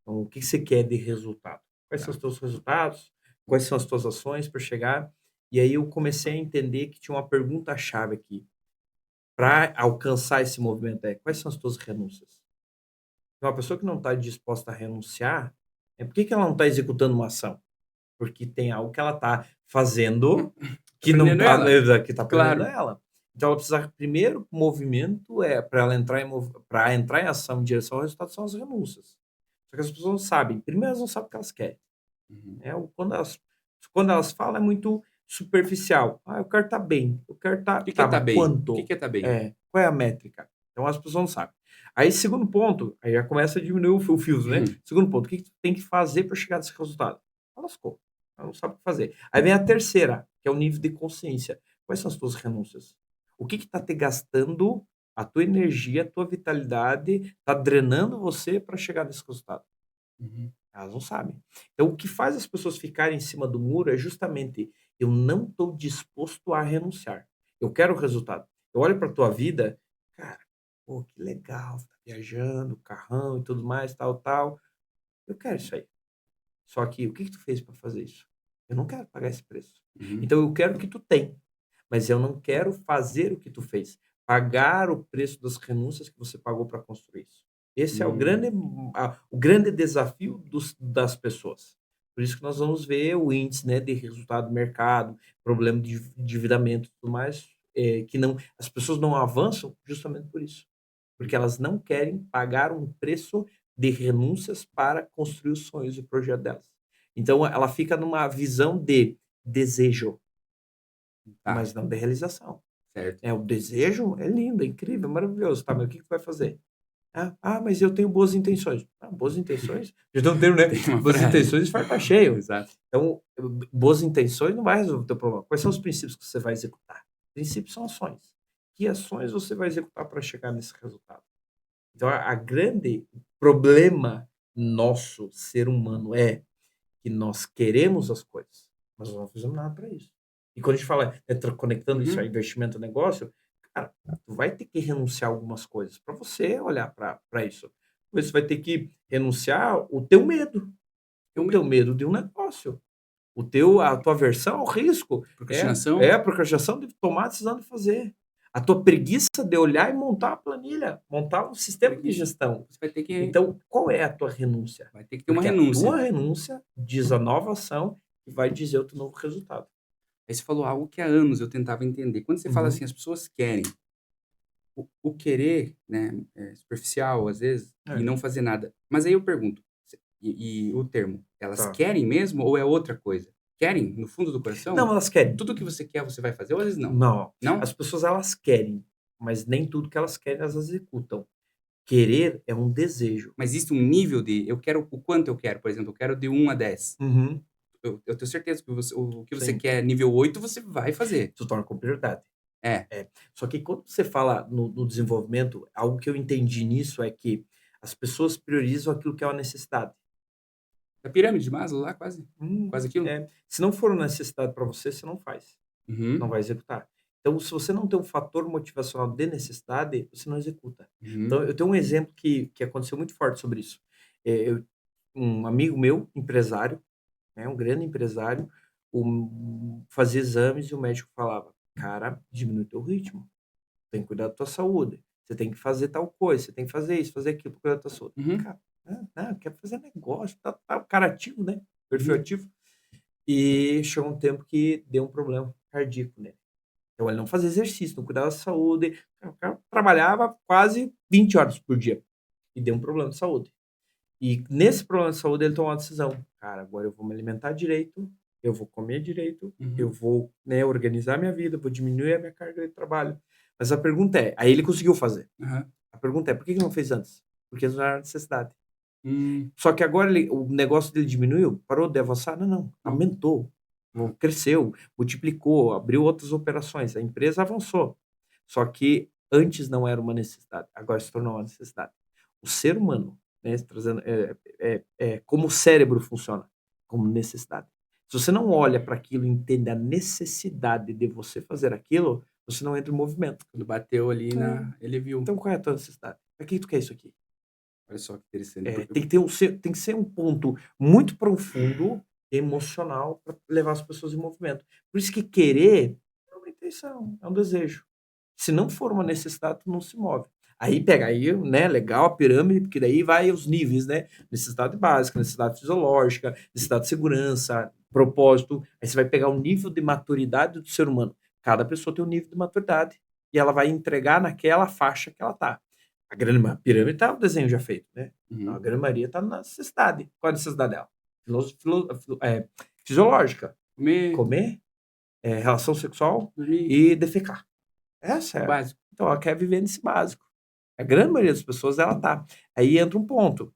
Então, o que você quer de resultado? Quais são Tá. os teus resultados? Quais são as tuas ações para chegar? E aí eu comecei a entender que tinha uma pergunta-chave aqui. Para alcançar esse movimento quais são as tuas renúncias? Então, uma pessoa que não está disposta a renunciar, por que que ela não está executando uma ação? Porque tem algo que ela está fazendo Tá que não prendendo está, ela? que está prendendo Claro. ela. Então ela precisa, primeiro movimento para ela entrar para entrar em ação em direção ao resultado são as renúncias. Só que as pessoas não sabem. Primeiro elas não sabem o que elas querem. Uhum. Né? Quando elas falam é muito superficial. Eu quero estar bem. Eu quero estar. O que que é Tá, tá mas bem? O que quanto? que é tá bem? Qual é a métrica? Então as pessoas não sabem. Aí, segundo ponto, aí já começa a diminuir o fio, né? Uhum. Segundo ponto, o que que tu tem que fazer para chegar nesse resultado? Ela lascou. Ela não sabe o que fazer. Aí vem a terceira, que é o nível de consciência. Quais são as tuas renúncias? O que está te gastando A tua energia, a tua vitalidade está drenando você para chegar nesse resultado. Uhum. Elas não sabem. Então, o que faz as pessoas ficarem em cima do muro é justamente: eu não estou disposto a renunciar. Eu quero o resultado. Eu olho para a tua vida, cara, pô, que legal, tá viajando, carrão e tudo mais, tal, tal. Eu quero isso aí. Só que o que que tu fez para fazer isso? Eu não quero pagar esse preço. Uhum. Então eu quero o que tu tem, mas eu não quero fazer o que tu fez. Pagar o preço das renúncias que você pagou para construir isso. Esse é Hum. o grande desafio das pessoas. Por isso que nós vamos ver o índice, né, de resultado do mercado, problema de endividamento e tudo mais, que não, as pessoas não avançam justamente por isso. Porque elas não querem pagar um preço de renúncias para construir os sonhos e o projeto delas. Então ela fica numa visão de desejo, Tá, mas não de realização. certo. O desejo é lindo, é incrível, é maravilhoso, tá, mas o que que tu vai fazer? Mas eu tenho boas intenções. Boas intenções? Já tem um termo, né? Tem uma Boas frase. intenções, farta cheio. Exato. Então, boas intenções não vai resolver o teu problema. Quais são os princípios que você vai executar? Princípios são ações. Que ações você vai executar para chegar nesse resultado? Então, a grande problema nosso, ser humano, é que nós queremos as coisas, mas nós não fizemos nada para isso. E quando a gente fala, conectando isso a Uhum. investimento e negócio, cara, tu vai ter que renunciar a algumas coisas para você olhar para isso. Você vai ter que renunciar o teu medo, Eu o teu medo de um negócio, a tua aversão ao risco, é procrastinação, a procrastinação de tomar a decisão de fazer. A tua preguiça de olhar e montar a planilha, montar um sistema de preguiça, gestão. você Então, qual é a tua renúncia? vai ter que ter uma Porque a tua renúncia. renúncia diz a nova ação e vai dizer o teu novo resultado. Aí você falou algo que há anos eu tentava entender. Quando você fala assim, Uhum. as pessoas querem, o querer, né, é superficial às vezes, e É, não fazer nada. Mas aí eu pergunto, e o termo, elas tá. querem mesmo ou é outra coisa? Querem, no fundo do Não, coração? elas querem. Tudo que você quer, você vai fazer ou às vezes não? Não. Não? As pessoas elas querem, mas nem tudo que elas querem elas executam. Querer é um desejo. Mas existe um nível de eu quero o quanto eu quero, por exemplo, eu quero de 1 a 10. Uhum. Eu tenho certeza que o que você Sim. quer nível 8 você vai fazer. Se torna com prioridade. É, É. Só que quando você fala no desenvolvimento, algo que eu entendi nisso é que as pessoas priorizam aquilo que é uma necessidade. a pirâmide de Maslow lá quase, quase aquilo. Se não for uma necessidade para você, você não faz, não Uhum, vai executar. Então, se você não tem um fator motivacional de necessidade, você não executa. Então, uhum, eu tenho um exemplo que aconteceu muito forte sobre isso. Um amigo meu, empresário, né, um grande empresário, fazia exames e o médico falava: cara, diminui teu ritmo, tem que cuidar da tua saúde, você tem que fazer tal coisa, você tem que fazer isso, fazer aquilo para cuidar da tua saúde. uhum, Cara, não, quer fazer negócio, tá, o cara ativo, né? Perfil uhum. ativo. E chegou um tempo que deu um problema cardíaco nele. Então ele não fazia exercício, não cuidava da saúde, o cara trabalhava quase 20 horas por dia e deu um problema de saúde. E nesse problema de saúde ele tomou uma decisão: cara, agora eu vou me alimentar direito, eu vou comer direito, eu Uhum. vou, né, organizar minha vida, vou diminuir a minha carga de trabalho. Mas a pergunta é, aí ele conseguiu fazer. Aham. A pergunta é, por que que não fez antes? Porque não era necessidade. Hum. Só que agora o negócio dele diminuiu, parou de avançar? Não, não, Não. aumentou, Aham. cresceu, multiplicou, abriu outras operações, a empresa avançou. Só que antes não era uma necessidade, agora se tornou uma necessidade. O ser humano, né, trazendo, como o cérebro funciona, como necessidade. Se você não olha para aquilo e entende a necessidade de você fazer aquilo, você não entra em movimento. Quando bateu ali É. na ele viu. Então qual é a tua necessidade? Para que tu quer isso aqui? Olha só que interessante, porque Tem que ter tem que ser um ponto muito profundo, emocional, para levar as pessoas em movimento. Por isso que querer é uma intenção, é um desejo. Se não for uma necessidade, tu não se move. Aí pega aí, né, legal a pirâmide, porque daí vai os níveis, né? Necessidade básica, necessidade fisiológica, necessidade de segurança, propósito. Aí você vai pegar o nível de maturidade do ser humano. Cada pessoa tem um nível de maturidade e ela vai entregar naquela faixa que ela tá. A pirâmide tá o desenho já feito, né? A uhum. grande maioria tá na necessidade. Qual é a necessidade dela? Fisiológica. Comer, Comer, relação sexual dormir, e defecar. Essa o é. básico. Então ela quer viver nesse básico. A grande maioria das pessoas ela tá. Aí entra um ponto,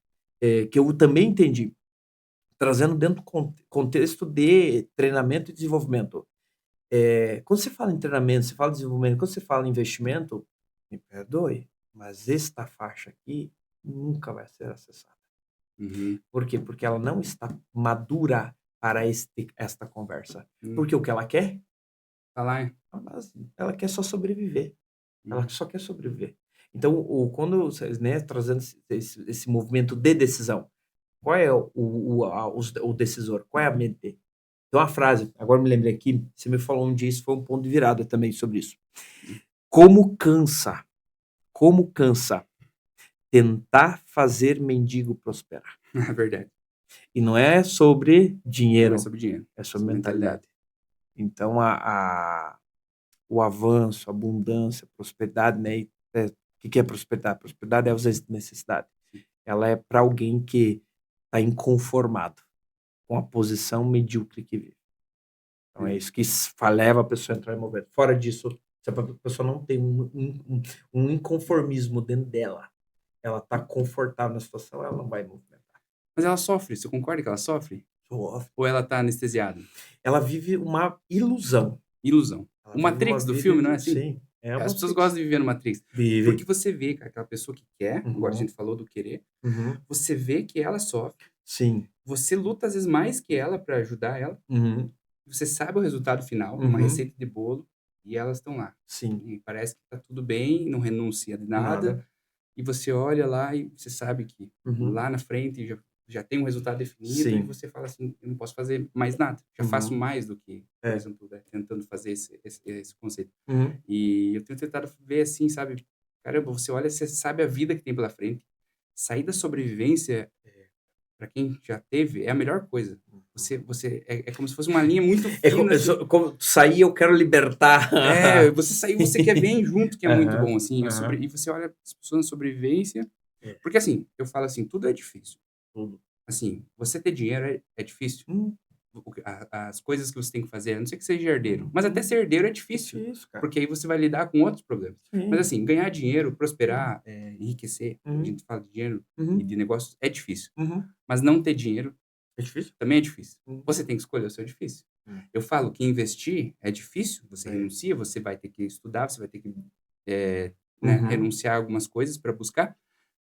que eu também entendi, trazendo dentro do contexto de treinamento e desenvolvimento. Quando você fala em treinamento, você fala em desenvolvimento, quando você fala em investimento, me perdoe, mas esta faixa aqui nunca vai ser acessada. Uhum. Por quê? Porque ela não está madura para esta conversa. Hum. Porque o que ela quer? Falar. Ela quer só sobreviver. Ela Uhum. só quer sobreviver. Então, quando vocês, né, trazendo esse movimento de decisão, qual é o decisor? Qual é a mente? Tem uma frase, agora me lembrei aqui, você me falou um dia, isso foi um ponto de virada também sobre isso. Como cansa tentar fazer mendigo prosperar. É verdade. E não é sobre Não é dinheiro, sobre dinheiro. é sobre Sobre mentalidade. mentalidade. Então, o avanço, a abundância, a prosperidade, né? O que é prosperidade? Prosperidade é ausência de necessidade. Ela é para alguém que está inconformado com a posição medíocre que vive. Então, é isso que leva a pessoa a entrar em movimento. Fora disso, se a pessoa não tem um inconformismo dentro dela, ela está confortável na situação, ela não vai movimentar. Mas ela sofre. Você concorda que ela sofre? Sofre. Ou ela tá anestesiada? Ela vive uma ilusão. Ilusão. Ela O vive uma Matrix do vida filme, não é assim? sim, é a As pessoas Matrix. gostam de viver no Matrix. Porque Vive. você vê que aquela pessoa que quer, agora a Uhum. gente falou do querer, Uhum. você vê que ela sofre, Sim. você luta às vezes mais que ela para ajudar ela, Uhum. você sabe o resultado final, uma Uhum. receita de bolo, e elas estão lá. Sim. E parece que tá tudo bem, não renuncia de Nada. nada, e você olha lá e você sabe que Uhum. lá na frente já tem um resultado definido, e Sim. você fala assim, eu não posso fazer mais nada, já faço Uhum. mais do que, por É. exemplo, né, tentando fazer esse conceito. Uhum. E eu tenho tentado ver assim, sabe, caramba, você olha, você sabe a vida que tem pela frente. Sair da sobrevivência, para quem já teve, é a melhor coisa. Você é como se fosse uma linha muito fina, assim. Como sair, eu quero libertar. Você saiu, você quer ver junto, que é muito Aham, bom, assim. aham. E você olha as pessoas na sobrevivência, É. porque assim, eu falo assim, tudo é difícil. Tudo. Assim, você ter dinheiro é difícil. As coisas que você tem que fazer, a não ser que seja herdeiro. Mas até ser herdeiro é difícil, Difícil, cara. porque aí você vai lidar com outros problemas. Mas Sim. assim, ganhar dinheiro, prosperar, enriquecer, a Uhum. gente fala de dinheiro e Uhum. de negócios, é difícil. Uhum. Mas não ter dinheiro É difícil? também é difícil. Uhum. Você tem que escolher o seu difícil. Hum. Eu falo que investir é difícil, você É. renuncia, você vai ter que estudar, você vai ter que Uhum. renunciar a algumas coisas para buscar,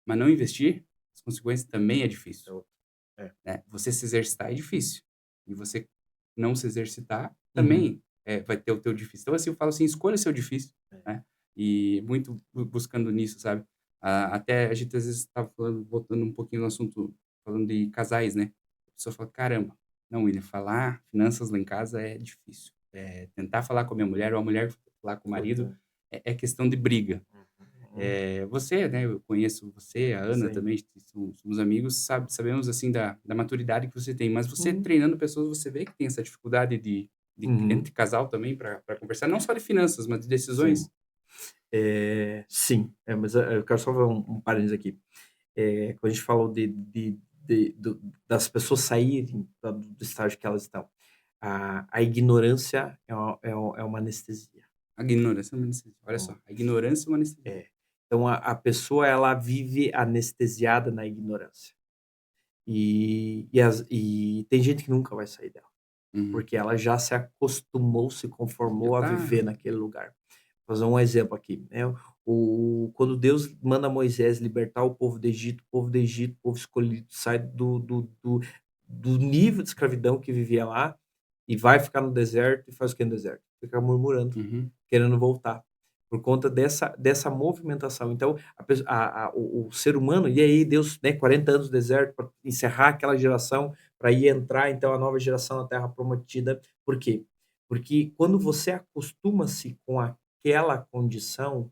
mas não investir, as consequências também é difícil. É. Né? Você se exercitar é difícil. E você não se exercitar Uhum. também vai ter o teu difícil. Então, assim, eu falo assim, escolha seu difícil. É. Né? E muito buscando nisso, sabe? Até a gente às vezes estava falando, voltando um pouquinho no assunto, falando de casais, né? A pessoa fala, caramba, não, William, falar finanças lá em casa é difícil. Tentar falar com a minha mulher, ou a mulher falar com o marido, é questão de briga. Você, né, eu conheço você, a Ana Sim. também, somos amigos, sabemos, assim, da maturidade que você tem, mas você Uhum. treinando pessoas, você vê que tem essa dificuldade Uhum. entre casal também para conversar, não só de finanças, mas de decisões. Sim. Sim. Mas eu quero só ver um parênteses aqui. Quando a gente falou das pessoas saírem do estágio que elas estão, a ignorância é uma anestesia. A ignorância é uma anestesia. Olha só, a ignorância é uma anestesia. Então, a pessoa, ela vive anestesiada na ignorância. E tem gente que nunca vai sair dela, Uhum. porque ela já se acostumou, se conformou Já a tá. viver naquele lugar. Vou fazer um exemplo aqui, né? Quando Deus manda Moisés libertar o povo do Egito, o povo escolhido, sai do nível de escravidão que vivia lá e vai ficar no deserto e faz o que no deserto? Fica murmurando, Uhum. querendo voltar, por conta dessa movimentação. Então, o ser humano, e aí Deus, né, 40 anos no deserto para encerrar aquela geração, para ir entrar então a nova geração na Terra Prometida. Por quê? Porque quando você acostuma-se com aquela condição,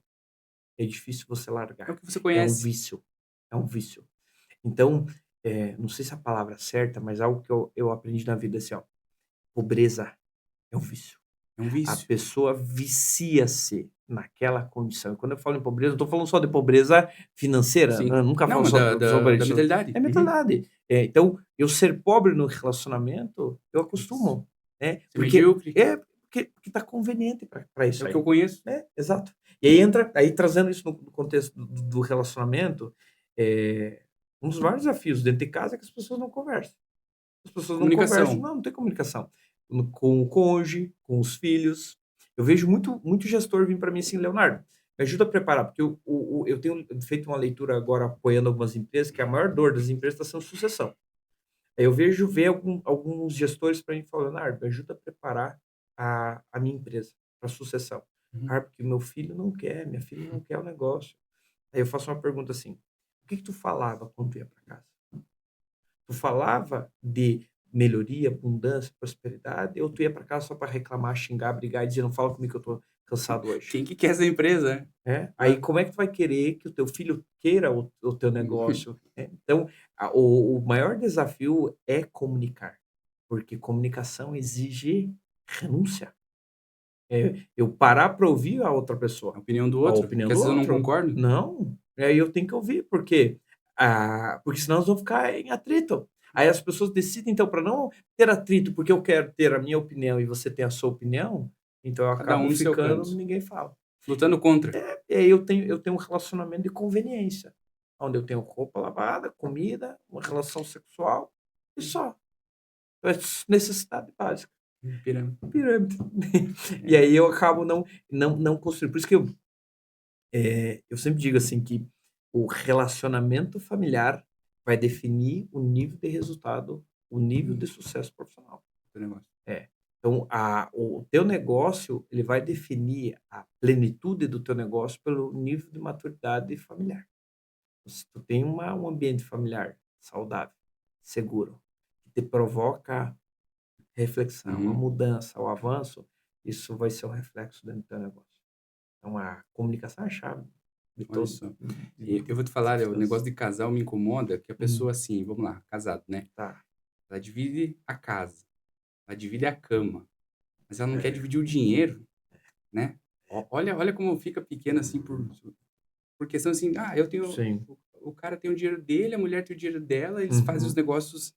é difícil você É o largar. que você É um conhece. vício. É um vício. Então, não sei se a palavra é certa, mas algo que eu aprendi na vida é assim, ó, pobreza é um vício. É um A vício. pessoa vicia-se naquela condição. E quando eu falo em pobreza, não estou falando só de pobreza financeira, Sim. né? Eu nunca Não, falo mas só sobre da isso. mentalidade. É Uhum. mentalidade. Então, eu ser pobre no relacionamento, eu acostumo. Né? Ser medíocre. Porque tá conveniente para isso É o que aí. eu conheço. Exato. E aí trazendo isso no contexto do relacionamento, um dos vários desafios dentro de casa é que as pessoas não conversam. As pessoas não conversam, Comunicação. não tem comunicação. Com o cônjuge, com os filhos. Eu vejo muito gestor vir para mim assim, Leonardo, Me ajuda a preparar, porque eu tenho feito uma leitura agora apoiando algumas empresas, que a maior dor das empresas está sendo sucessão. Aí eu ver alguns gestores para mim falando, Leonardo, me ajuda a preparar a minha empresa para sucessão. Uhum. Ah, porque meu filho não quer, minha filha não quer o negócio. Aí eu faço uma pergunta assim: o que que tu falava quando tu ia para casa? Tu falava de melhoria, abundância, prosperidade, ou tu ia para casa só para reclamar, xingar, brigar e dizer, não fala comigo que eu tô cansado hoje? Quem que quer essa empresa, né? É, aí Claro. como é que tu vai querer que o teu filho queira o teu negócio, né? Então, o maior desafio é comunicar, porque comunicação exige renúncia. Eu parar para ouvir a outra A pessoa, opinião do a outro, opinião que às do vezes eu não outro. concordo. Não, aí eu tenho que ouvir, porque senão nós vamos ficar em atrito. Aí as pessoas decidem, então, para não ter atrito, porque eu quero ter a minha opinião e você tem a sua opinião, então eu Cada um acabo no seu ficando, canto, ninguém fala. lutando contra. E aí eu tenho um relacionamento de conveniência, onde eu tenho roupa lavada, comida, uma relação sexual e só. É necessidade básica, Pirâmide. pirâmide. E É. aí eu acabo não construindo. Por isso que eu sempre digo assim que o relacionamento familiar vai definir o nível de resultado, o nível de sucesso profissional. Do negócio. É. Então, o teu negócio, ele vai definir a plenitude do teu negócio pelo nível de maturidade familiar. Se tu tem um ambiente familiar saudável, seguro, que te provoca reflexão, a Uhum. mudança, o avanço, isso vai ser um reflexo dentro do teu negócio. Então, a comunicação é a chave de Olha todo só. E de eu vou te falar, o sucesso. negócio de casal me incomoda, que a Hum, pessoa assim, vamos lá, casado, né? tá. Ela divide a casa, ela divide a cama, mas ela não quer É, dividir o dinheiro, né? Olha como fica pequeno assim por questão assim, eu tenho sim. o cara tem o dinheiro dele, a mulher tem o dinheiro dela, eles fazem os Uhum, negócios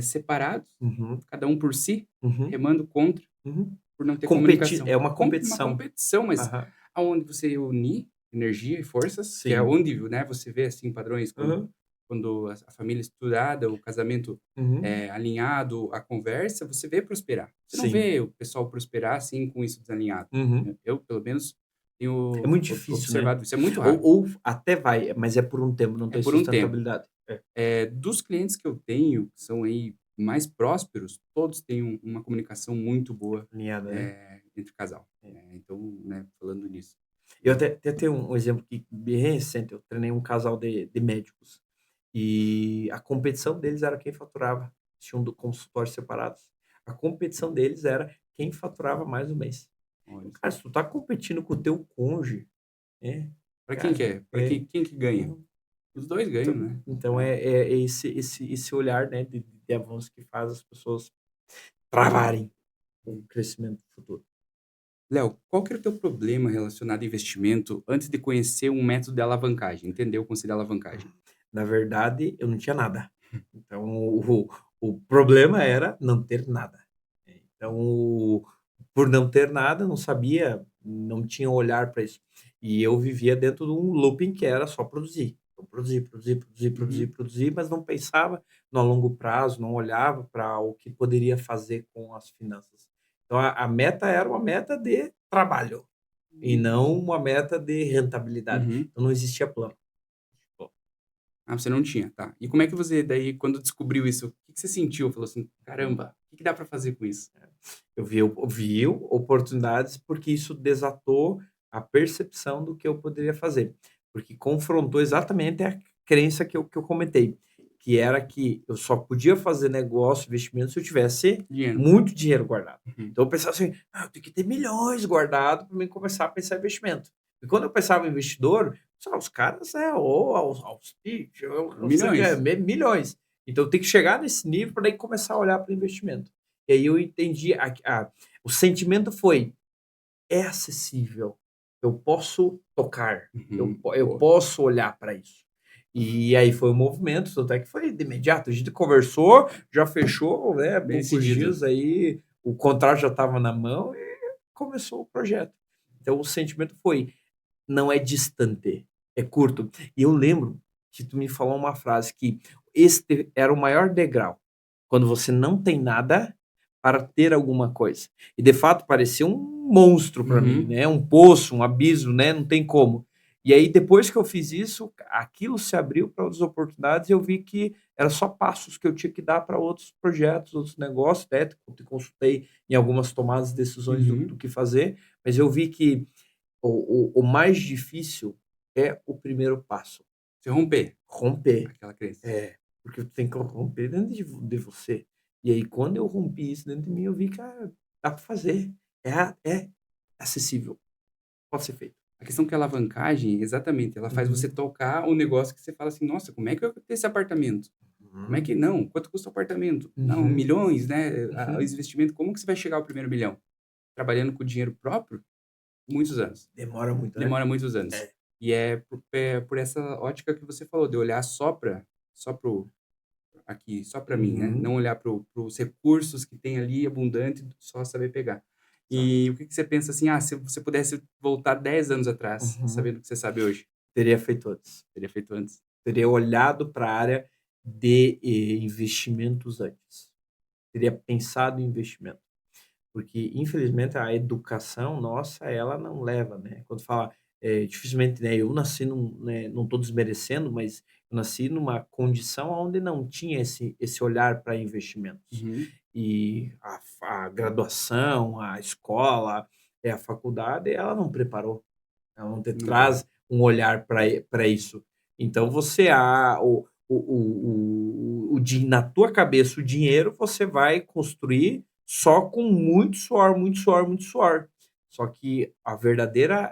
separados, uhum, cada um por si, uhum, remando contra, uhum. por não ter Competir comunicação. é uma Uma competição. competição, mas Aham, aonde você unir energia e forças, que é sim. onde, né, você vê assim padrões Aham, quando a família é estruturada, o casamento uhum, alinhado, a conversa, você vê prosperar. Você não sim. vê o pessoal prosperar assim com isso desalinhado. Uhum. Eu, pelo menos, É tenho muito difícil, né. observado isso. É muito Ou raro. ou até vai, mas é por um tempo, não É tem por um tempo. sustentabilidade. É, Dos clientes que eu tenho, que são aí mais prósperos, todos têm uma comunicação muito boa, alinhada, né. entre casal, É. né. Então, né, falando nisso. Eu Eu até tenho um exemplo que bem recente, eu treinei um casal de médicos, e a competição deles era quem faturava. Tinham consultórios separados. A competição deles era quem faturava mais no mês. olha só. Cara, se tu tá competindo com o teu cônjuge, né, Pra quem que cara, é? Pra quem que ganha? então Os 2 ganham, então né. então é esse olhar, né, de avanço que faz as pessoas travarem o crescimento futuro. Léo, qual que era o teu problema relacionado a investimento antes de conhecer um método de alavancagem, entender o conceito de alavancagem? Na verdade, eu não tinha nada. Então o problema era não ter nada. Então, por não ter nada, não sabia, não tinha olhar para isso. E eu vivia dentro de um looping que era só produzir. Então, produzir, produzir, produzir, produzir, Uhum. produzir, mas não pensava no longo prazo, não olhava para o que poderia fazer com as finanças. Então, a meta era uma meta de trabalho e não uma meta de rentabilidade. Uhum. Então, não existia plano. Você não tinha, tá. E como é que você daí, quando descobriu isso, o que que você sentiu? Falou assim: "Caramba, o que que dá pra fazer com isso?" Eu vi oportunidades, porque isso desatou a percepção do que eu poderia fazer, porque confrontou exatamente a crença que eu comentei, que era que eu só podia fazer negócio, investimento, se eu tivesse Dinheiro. muito dinheiro guardado. Uhum. Então eu pensava assim: eu tenho que ter milhões guardado para mim começar a pensar em investimento. E quando eu pensava em investidor, os caras ou aos Pitch, ou não sei o quê, Milhões. milhões. Então eu tenho que chegar nesse nível para daí começar a olhar para investimento. E aí eu entendi o sentimento foi: "É acessível, eu posso tocar, Uhum. eu Boa. posso olhar para isso". E aí foi o movimento, tanto é que foi de imediato, a gente conversou, já fechou, né, Bem poucos decidido. dias aí, o contrato já estava na mão e começou o projeto. Então o sentimento foi: não é distante, é curto. E eu lembro que tu me falou uma frase que este era o maior degrau, quando você não tem nada, para ter alguma coisa. E de fato parecia um monstro para mim, Uhum. né? Um poço, um abismo, né? Não tem como. E aí depois que eu fiz isso, aquilo se abriu para outras oportunidades e eu vi que era só passos que eu tinha que dar para outros projetos, outros negócios, até te consultei em algumas tomadas de decisões do Uhum. que fazer, mas eu vi que o mais difícil é o primeiro passo, Se romper romper. aquela crença. É, porque tu tem que romper dentro de você. E aí, quando eu rompi isso dentro de mim, eu vi, cara, dá para fazer. É acessível, pode ser feito. A questão que a alavancagem, exatamente, ela faz você Uhum, tocar o negócio que você fala assim: "Nossa, como é que eu vou ter esse apartamento? Como é uhum, que não? Quanto custa o apartamento? Não, uhum, milhões, né, o uhum. investimento, como que você vai chegar ao primeiro milhão? Trabalhando com dinheiro próprio? Muitos anos. Demora muito, né? Demora muitos anos. É. E é por essa ótica que você falou, de olhar só para o aqui, só para mim, né, Uhum, não olhar para os recursos que tem ali abundante, só saber pegar. exato. E o que que você pensa assim: "Ah, se você pudesse voltar 10 anos atrás, Uhum. sabendo o que você sabe hoje, Teria feito antes. teria feito antes?" Teria olhado para a área de investimentos antes. Teria pensado em investimento. Porque, infelizmente, a educação nossa, ela não leva, né. Quando fala, dificilmente, né, eu nasci né, não estou desmerecendo, mas eu nasci numa condição onde não tinha esse olhar para investimentos. Uhum. E a graduação, a escola, a faculdade, ela não preparou, ela não te Não preparou. traz um olhar para isso. Então você o din na tua cabeça, o dinheiro você vai construir só com muito suor, muito suor, muito suor. Só que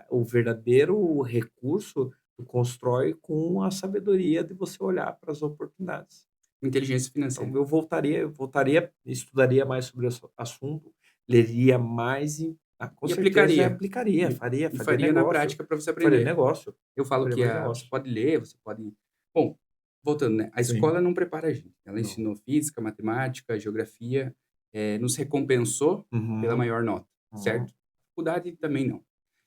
o verdadeiro recurso, tu constrói com a sabedoria de você olhar para as oportunidades. Inteligência Então financeira. eu voltaria, estudaria mais sobre o assunto, leria mais e, com E certeza aplicaria. aplicaria, E faria e faria faria na negócio, prática para você faria aprender. negócio, Eu falo faria que mais você negócio. pode ler, você pode bom, voltando, né, a Sim, escola não prepara a gente. Ela não. ensinou física, matemática, geografia, nos recompensou pela Uhum, maior nota, uhum, certo? Faculdade também não.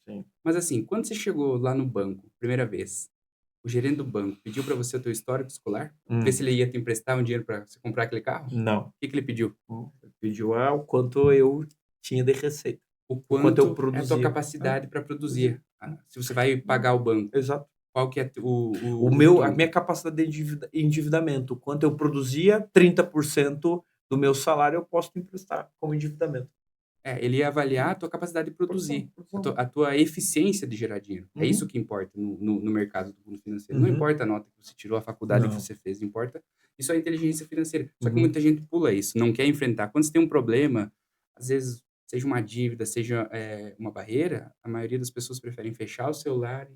sim. Mas assim, quando você chegou lá no banco, primeira vez, o gerente do banco pediu para você o teu histórico escolar? Ver se Hum, ele ia te emprestar um dinheiro para você comprar aquele carro? O não. que que ele pediu? Pediu, o quanto eu tinha de receita, O o quanto eu quanto é a tua produzia. capacidade para Produzia. produzir. Se você vai pagar o banco, Exato. qual que é o A retorno? minha capacidade de endividamento, o quanto eu produzia, 30% do meu salário eu posso te emprestar como endividamento. É, ele ia avaliar a tua capacidade de Produção, produzir, produção. a tua eficiência de gerar dinheiro. É isso Uhum, que importa no mercado do mundo financeiro. Não uhum. importa a nota que você tirou, a faculdade que Não. você fez, importa isso é a inteligência financeira. Só que Uhum, muita gente pula isso, não quer enfrentar. Quando você tem um problema, às vezes, seja uma dívida, seja, uma barreira, a maioria das pessoas preferem fechar o celular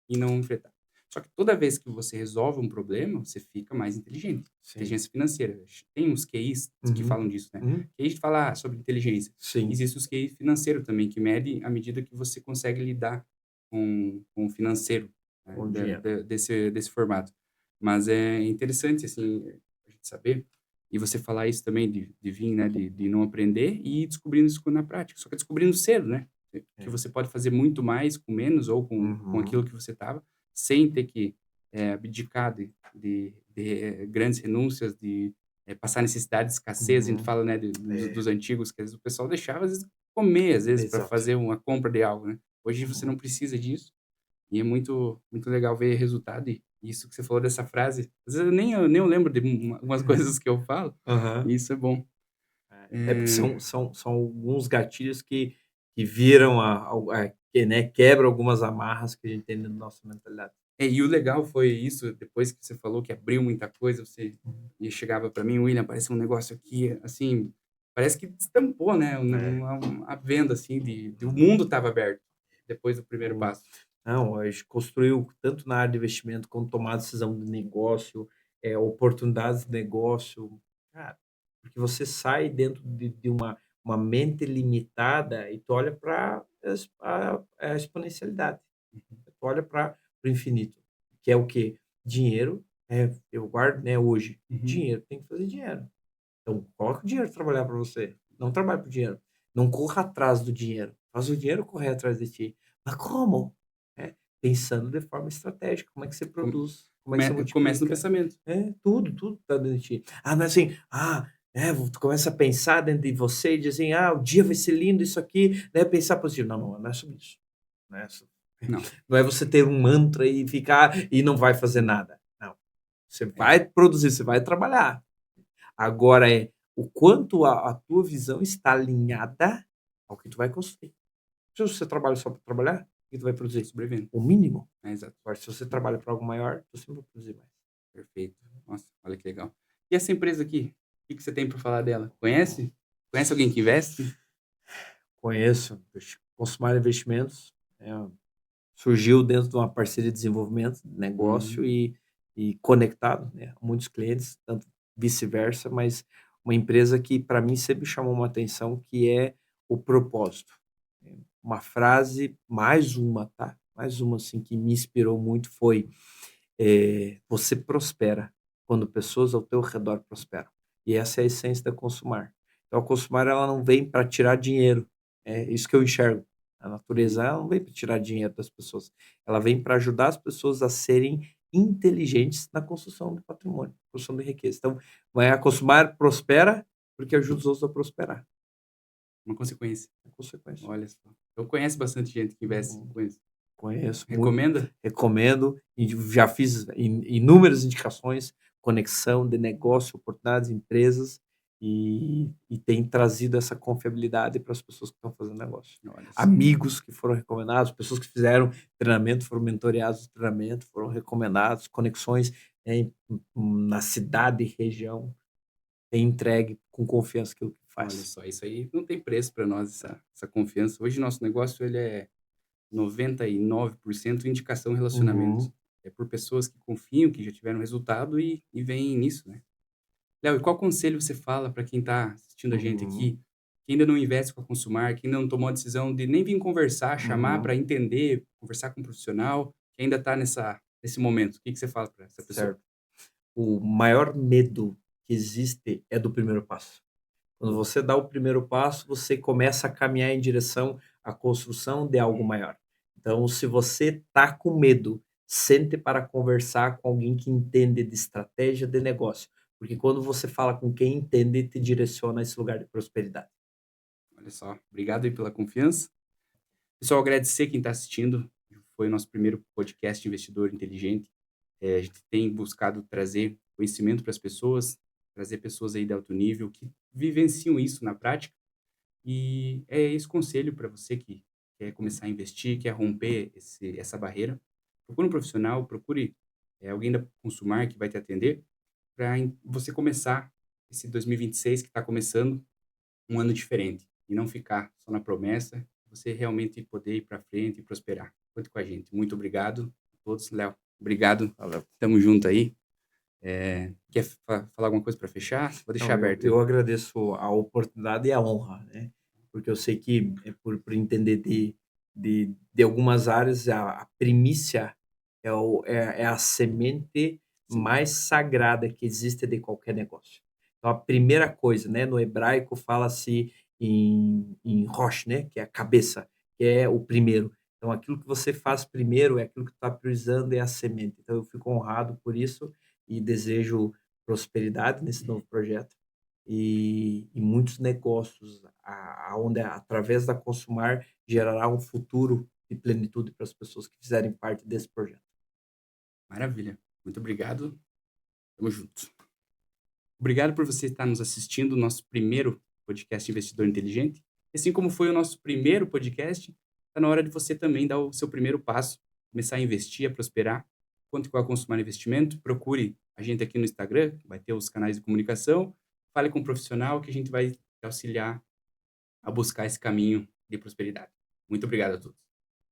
e não enfrentar. Só que toda vez que você resolve um problema, você fica mais inteligente. sim. Inteligência financeira. Tem uns QIs que Uhum, falam disso, né. uhum. QI fala sobre inteligência. Sim, Existe os QI financeiro também, que mede à medida que você consegue lidar com o financeiro, né, com dinheiro. desse formato. Mas é interessante, assim, a gente saber, e você falar isso também de vir, né, de não aprender e ir descobrindo isso na prática. Só que descobrindo cedo, né, que É. você pode fazer muito mais com menos ou com Uhum, aquilo que você estava, sem ter que, abdicar de grandes renúncias, de, passar necessidade, escassez. A gente uhum. fala, né, É, dos antigos, que às vezes o pessoal deixava, às vezes, comer, às vezes, para exato. fazer uma compra de algo, né. Hoje você Uhum. não precisa disso, e é muito muito legal ver resultado. E isso que você falou dessa frase, às vezes eu nem lembro de algumas coisas que eu falo, Aham. e isso é bom. Porque Eh são alguns gatilhos que viram que, né, quebra algumas amarras que a gente tem na nossa mentalidade. E o legal foi isso, depois que você falou que abriu muita coisa, você Uhum. e chegava para mim: "William, apareceu um negócio aqui", assim, parece que destampou, né, É. uma venda, assim, de o mundo estava aberto, depois do primeiro O passo. Não, a gente construiu tanto na área de investimento como tomar decisão de negócio, oportunidades de negócio. Cara, porque você sai dentro de uma mente limitada e tu olha para a exponencialidade. Tu olha para o infinito, que é o quê? Dinheiro, eu guardo, né, hoje, Uhum. dinheiro tem que fazer dinheiro. Então coloca o dinheiro trabalhar para você, não trabalhe para o dinheiro. Não corra atrás do dinheiro, faz o dinheiro correr atrás de ti. Mas como? Pensando de forma estratégica, como é que você Com produz, como é que você começa no multiplica. pensamento. Tudo, tudo tá dentro de ti. Mas assim, Tu começa a pensar dentro de você e dizer, o dia vai ser lindo, isso aqui, né? Pensar positivo. Não, não, não é sobre isso. Não é, Não, não é você ter um mantra e ficar e não vai fazer nada. Não. Você é, vai produzir, você vai trabalhar. Agora é o quanto a tua visão está alinhada ao que tu vai construir. Se você trabalha só para trabalhar, o que tu vai tô produzir? sobrevivendo. O mínimo. É, exato. Agora, se você trabalha para algo maior, você sempre vai produzir mais. Perfeito. Nossa, olha que legal. E essa empresa aqui, o que que você tem para falar dela? Conhece? Conhece alguém que investe? Conheço, Consumar Investimentos, surgiu dentro de uma parceria de desenvolvimento de negócio Hum, e conectado, né, a muitos clientes, tanto vice-versa, mas uma empresa que para mim sempre chamou uma atenção, que é o propósito. Uma frase, mais uma, tá? Mais uma assim que me inspirou muito foi você prospera quando pessoas ao teu redor prosperam. E essa é a essência da Consumar. Então, a Consumar ela não vem para tirar dinheiro. É isso que eu enxergo. A natureza ela não vem para tirar dinheiro das pessoas. Ela vem para ajudar as pessoas a serem inteligentes na construção do patrimônio, construção de riqueza. Então, a Consumar prospera porque ajuda os outros a prosperar. uma consequência. É consequência. Olha só. Então conhece bastante gente que investe Uhum. com isso. Conheço muito, Recomenda? recomendo e já fiz inúmeras indicações, conexão de negócio, oportunidades, empresas e tem trazido essa confiabilidade para as pessoas que estão fazendo negócio. Olha só. Amigos que foram recomendados, pessoas que fizeram treinamento, foram mentoreados no treinamento, foram recomendados, conexões, na cidade e região, tem entregue com confiança aquilo que Olha faz. só, isso aí não tem preço para nós, essa confiança. Hoje nosso negócio ele é 99% indicação e relacionamentos. Uhum, É por pessoas que confiam, que já tiveram resultado e veem nisso, né. Léo, e qual conselho você fala para quem está assistindo a gente uhum, aqui, que ainda não investe com a Consumar, que ainda não tomou a decisão de nem vir conversar, chamar para uhum, entender, conversar com um profissional, que ainda está nesse momento. O que que você fala para essa pessoa? certo. O maior medo que existe é do primeiro passo. Quando você dá o primeiro passo, você começa a caminhar em direção à construção de algo maior. Então, se você está com medo, sente para conversar com alguém que entende de estratégia de negócio, porque quando você fala com quem entende, te direciona a esse lugar de prosperidade. Olha só, obrigado aí pela confiança. Pessoal, agradecer quem está assistindo. Foi o nosso primeiro podcast Investidor Inteligente. A gente tem buscado trazer conhecimento para as pessoas, trazer pessoas aí de alto nível que vivenciam isso na prática. E é esse conselho para você que quer começar a investir, quer romper essa barreira. Procure um profissional, procure alguém da Consumar que vai te atender, para você começar esse 2026 que está começando um ano diferente e não ficar só na promessa, você realmente poder ir para frente e prosperar. Conte com a gente. Muito obrigado a todos. Léo, obrigado. Valeu. Tamo junto aí. Quer falar alguma coisa para fechar? Vou deixar Não, eu aberto eu aí. agradeço a oportunidade e a honra, né, porque eu sei que, por entender de algumas áreas, a primícia é a semente Sim, mais sagrada que existe de qualquer negócio. Então a primeira coisa, né, no hebraico fala-se em rosh, né, que é a cabeça, que é o primeiro. Então aquilo que você faz primeiro é aquilo que está priorizando, é a semente. Então eu fico honrado por isso e desejo prosperidade nesse novo projeto e muitos negócios aonde através da Consumar gerará um futuro de plenitude para as pessoas que fizerem parte desse projeto. maravilha. Muito obrigado. Tamo junto. Obrigado por você estar nos assistindo, nosso primeiro podcast Investidor Inteligente. Assim como foi o nosso primeiro podcast, está na hora de você também dar o seu primeiro passo, começar a investir, a prosperar. Conte com a Consumar Investimento, procure a gente aqui no Instagram, vai ter os canais de comunicação, fale com um profissional que a gente vai te auxiliar a buscar esse caminho de prosperidade. Muito obrigado a todos.